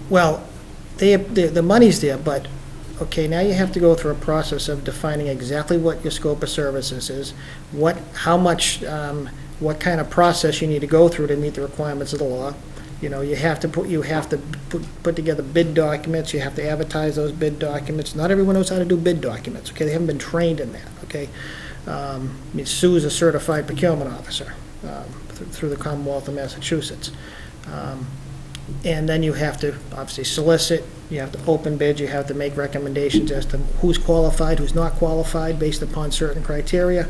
Well, the money's there, but, okay, now you have to go through a process of defining exactly what your scope of services is, what kind of process you need to go through to meet the requirements of the law. You have to put together bid documents, you have to advertise those bid documents. Not everyone knows how to do bid documents, okay? They haven't been trained in that, okay? Sue's a certified procurement officer through the Commonwealth of Massachusetts. And then you have to obviously solicit, you have to open bids, you have to make recommendations as to who's qualified, who's not qualified, based upon certain criteria.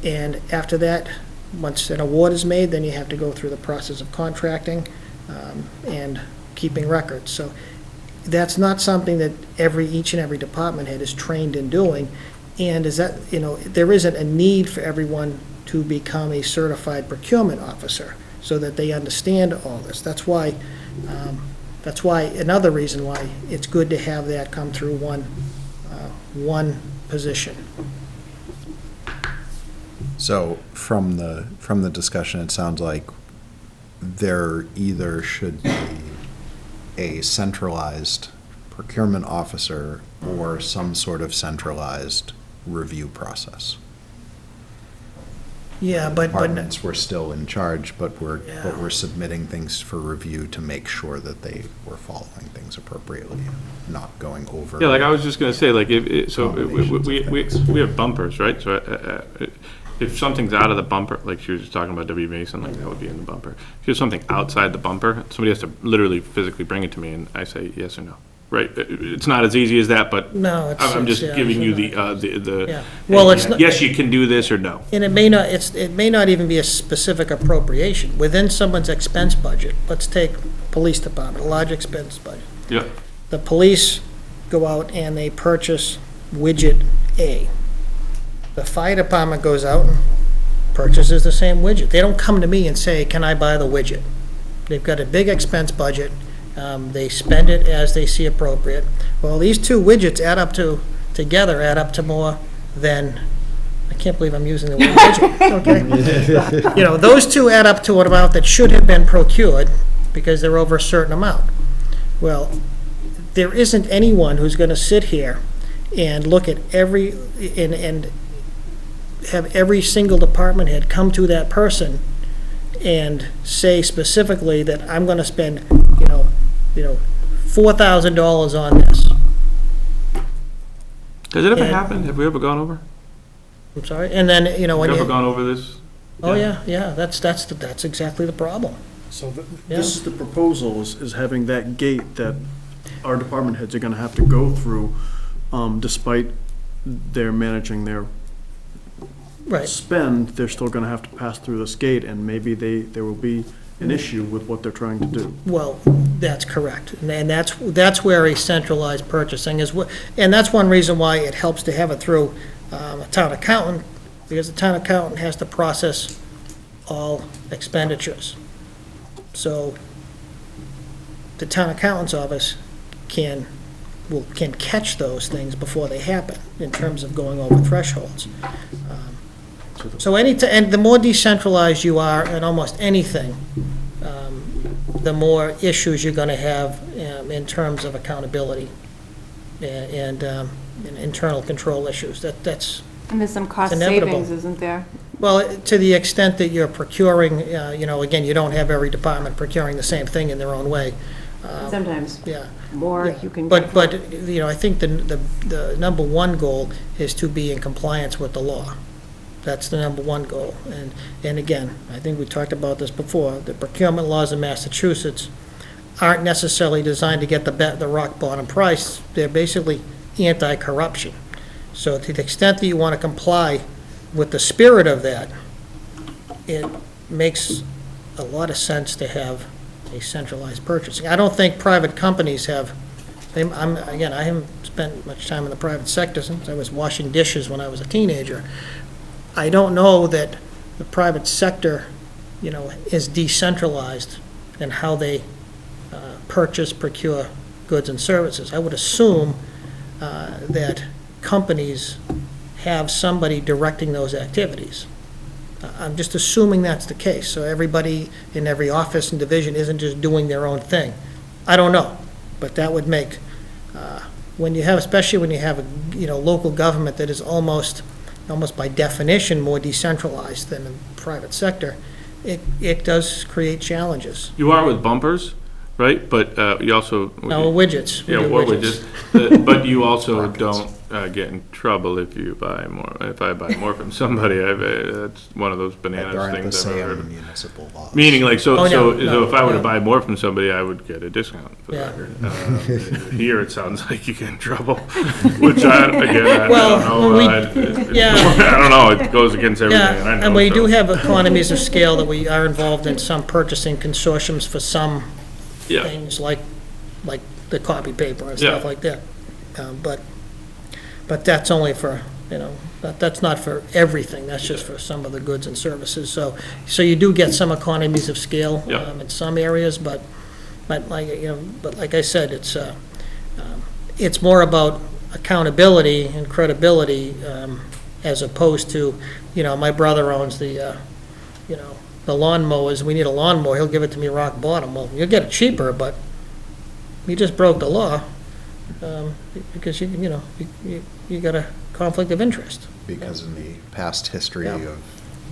And after that, once an award is made, then you have to go through the process of contracting and keeping records. So that's not something that each and every department head is trained in doing. And there isn't a need for everyone to become a certified procurement officer so that they understand all this. That's why, another reason why it's good to have that come through one position. So from the discussion, it sounds like there either should be a centralized procurement officer or some sort of centralized review process. Yeah, but Departments were still in charge, but we're Yeah. submitting things for review to make sure that they were following things appropriately, not going over. Yeah, like I was just gonna say, like, so Combinations we of things. we have bumpers, right? So if something's out of the bumper, like she was just talking about W. Mason, like that would be in the bumper. If there's something outside the bumper, somebody has to literally physically bring it to me, and I say yes or no. Right? It's not as easy as that, but No, it's. I'm just yeah, giving you yeah. the. Well, it's not- Yes, you can do this, or no. And it may not even be a specific appropriation. Within someone's expense budget, let's take police department, a large expense budget. Yeah. The police go out and they purchase widget A. The fire department goes out and purchases the same widget. They don't come to me and say, can I buy the widget? They've got a big expense budget. They spend it as they see appropriate. Well, these two widgets together add up to more than, I can't believe I'm using the word widget, okay? Those two add up to an amount that should have been procured because they're over a certain amount. Well, there isn't anyone who's gonna sit here and look at and have every single department head come to that person and say specifically that I'm gonna spend, $4,000 on this. Has it ever And- happened? Have we ever gone over? I'm sorry, and then, Have when we ever you, gone over this? oh, yeah, that's exactly the problem. So Yeah. this is the proposal, is having that gate that our department heads are gonna have to go through, despite their managing their Right. spend, they're still gonna have to pass through this gate, and maybe there will be an issue with what they're trying to do. Well, that's correct, and that's where a centralized purchasing is, and that's one reason why it helps to have it through a town accountant, because the town accountant has to process all expenditures. So the town accountant's office can can catch those things before they happen in terms of going over thresholds. So and the more decentralized you are in almost anything, the more issues you're gonna have in terms of accountability and internal control issues. That's, And there's some cost inevitable. savings, isn't there? well, to the extent that you're procuring, again, you don't have every department procuring the same thing in their own way. Sometimes Yeah. more Yeah. you can. But, I think the number one goal is to be in compliance with the law. That's the number one goal. And again, I think we talked about this before, the procurement laws in Massachusetts aren't necessarily designed to get the rock bottom price. They're basically anti-corruption. So to the extent that you want to comply with the spirit of that, it makes a lot of sense to have a centralized purchasing. I don't think private companies have, I haven't spent much time in the private sector since I was washing dishes when I was a teenager. I don't know that the private sector, is decentralized in how they purchase, procure goods and services. I would assume that companies have somebody directing those activities. I'm just assuming that's the case, so everybody in every office and division isn't just doing their own thing. I don't know, but that would make, especially when you have a, local government that is almost by definition more decentralized than the private sector, it does create challenges. You are with bumpers, right? But you also. No, widgets. We Yeah, do or widgets. But you also don't get in trouble if you buy more. If I buy more from somebody, that's one of those bananas There aren't the things I've ever same heard. municipal laws. Meaning, like, so Oh, no, so if I were no. to buy more from somebody, I would get a discount. For the Yeah. record. Here, it sounds like you get in trouble, which I Well, don't know. yeah. I don't know. It goes against everything I Yeah, know. and we so. do have economies of scale that we are involved in some purchasing consortiums for some Yeah. things like the copy paper and Yeah. stuff like that. But that's only for, that's not for everything, that's just for some of the goods and services. So you do get some economies of scale Yeah. in some areas, but like I said, it's more about accountability and credibility as opposed to, my brother owns the lawnmowers, we need a lawnmower, he'll give it to me rock bottom. Well, you'll get it cheaper, but you just broke the law, because you got a conflict of interest. Because in the past history Yeah. of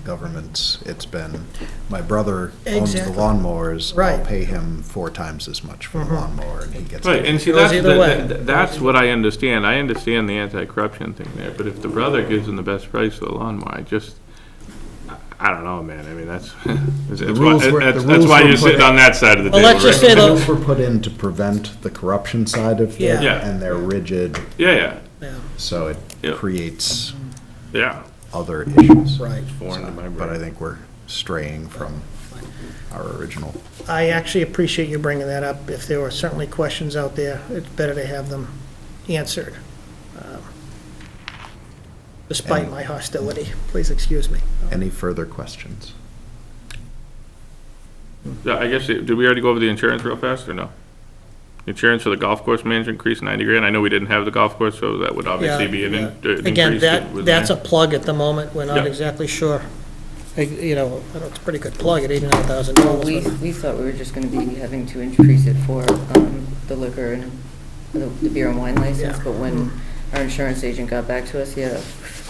governments, it's been, my brother owns the Exactly. lawnmowers, I'll Right. pay him 4 times as much for the lawnmower, and he gets. Right, and see, Goes either way. that's what I understand. I understand the anti-corruption thing there, but if the brother gives him the best price for the lawnmower, I don't know, man. I mean, that's rules were- the that's rules why were you're put sitting in. on that side of the Well, table. let's just right? say The rules were put in to prevent the corruption side of Yeah. it, Yeah. and they're rigid, Yeah, Yeah, so it Yeah. creates yeah. other issues. right. Foreign to my But I brain. think we're straying from our original. I actually appreciate you bringing that up. If there were certainly questions out there, it's better to have them answered. Despite And- my hostility, please excuse me. Any further questions? Yeah, I guess, did we already go over the insurance real fast, or no? Insurance for the golf course manager increased 90 grand. I know we didn't have the golf course, so that would obviously Yeah, be an yeah. increase. Again, wasn't that's a there? plug at the moment. We're not Yeah. exactly sure. I know it's a pretty good plug at Well, $89,000. we thought we were just gonna be having to increase it for, the liquor and the beer and wine license, Yeah. but when our insurance agent got back to us, he had a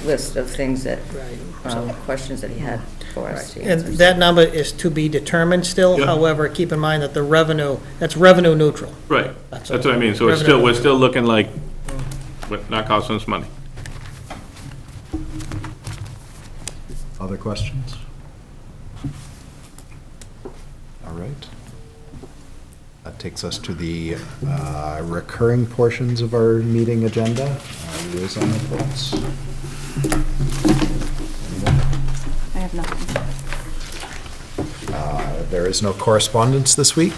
list of things that, Right. questions that he had for us to And answer. that number is to be determined still. Yeah. However, keep in mind that that's revenue neutral. Right, That's that's all. what I mean. So it's Revenue still, we're neutral. still looking like, but not costing us money. Other questions? All right. That takes us to the recurring portions of our meeting agenda, liaison reports. I have nothing. There is no correspondence this week.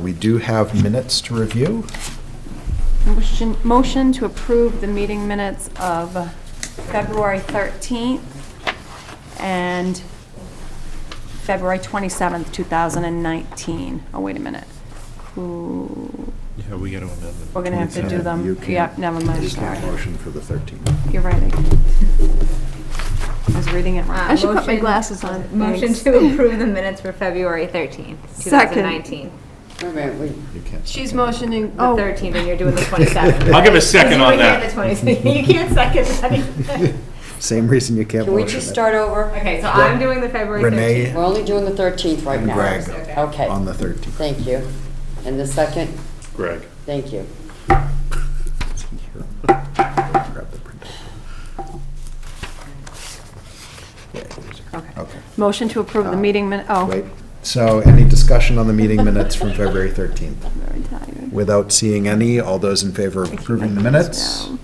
We do have minutes to review. Motion to approve the meeting minutes of February 13th and February 27th, 2019. Oh, wait a minute. Ooh, Yeah, we gotta amend them. We're gonna have to do them. You can't- Yep, never You mind, just can't sorry. motion for the 13th. You're right. I was reading it wrong. I should put my Motion- glasses on. Motion Thanks. to approve the minutes for February 13th, Second. 2019. You can't. She's motioning, The oh, 13th, and you're doing the 27th. I'll give a second on that. You can't second that. Same reason you can't Can we motion just it. start over? Okay, so I'm doing the February 13th. Renee We're only doing the 13th right and now. Greg Okay, on the 13th. thank you. And the second, Greg. thank you. Grab the printer. Yeah, here's your- Okay. Okay. motion to approve the meeting min, oh. Wait, so any discussion on the meeting minutes from February 13th? Very tired. Without seeing any, all those in favor of approving the minutes? Down.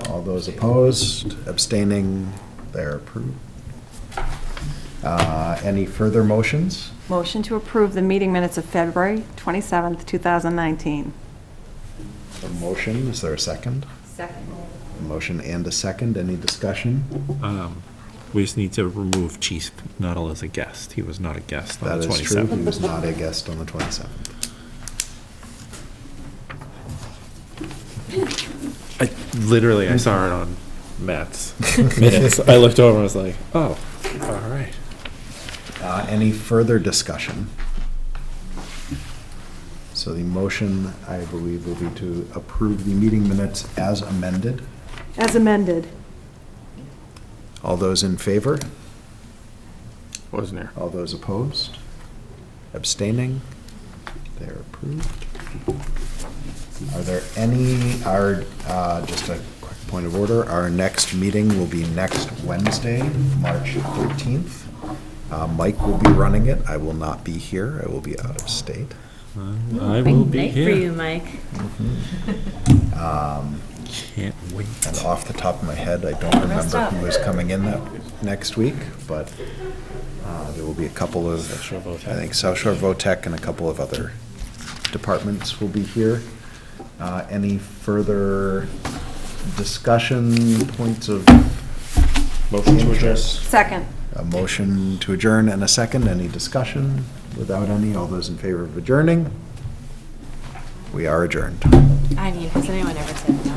All those opposed, abstaining, they're approved. Any further motions? Motion to approve the meeting minutes of February 27th, 2019. A motion, is there a second? Second. A motion and a second, any discussion? We just need to remove Chief Nuttall as a guest. He was not a guest on That the is true, he 27th. was not a guest on the 27th. I saw it on Matt's minutes. I looked over and was like, oh, all right. Any further discussion? So the motion, I believe, will be to approve the meeting minutes as amended. As amended. All those in favor? Wasn't there? All those opposed? Abstaining? They're approved. Are there any, just a quick point of order, our next meeting will be next Wednesday, March 13th. Mike will be running it. I will not be here. I will be out of state. I will be Night for you, here. Mike. Can't wait. And off the top of my head, I don't remember who is coming in that next week, but there will be a couple of, South Shore Votech. I think South Shore Votech and a couple of other departments will be here. Any further discussion, points of Motion to adjourn. interest? Second. A motion to adjourn and a second. Any discussion? Without any, all those in favor of adjourning? We are adjourned. I mean, has anyone ever said no?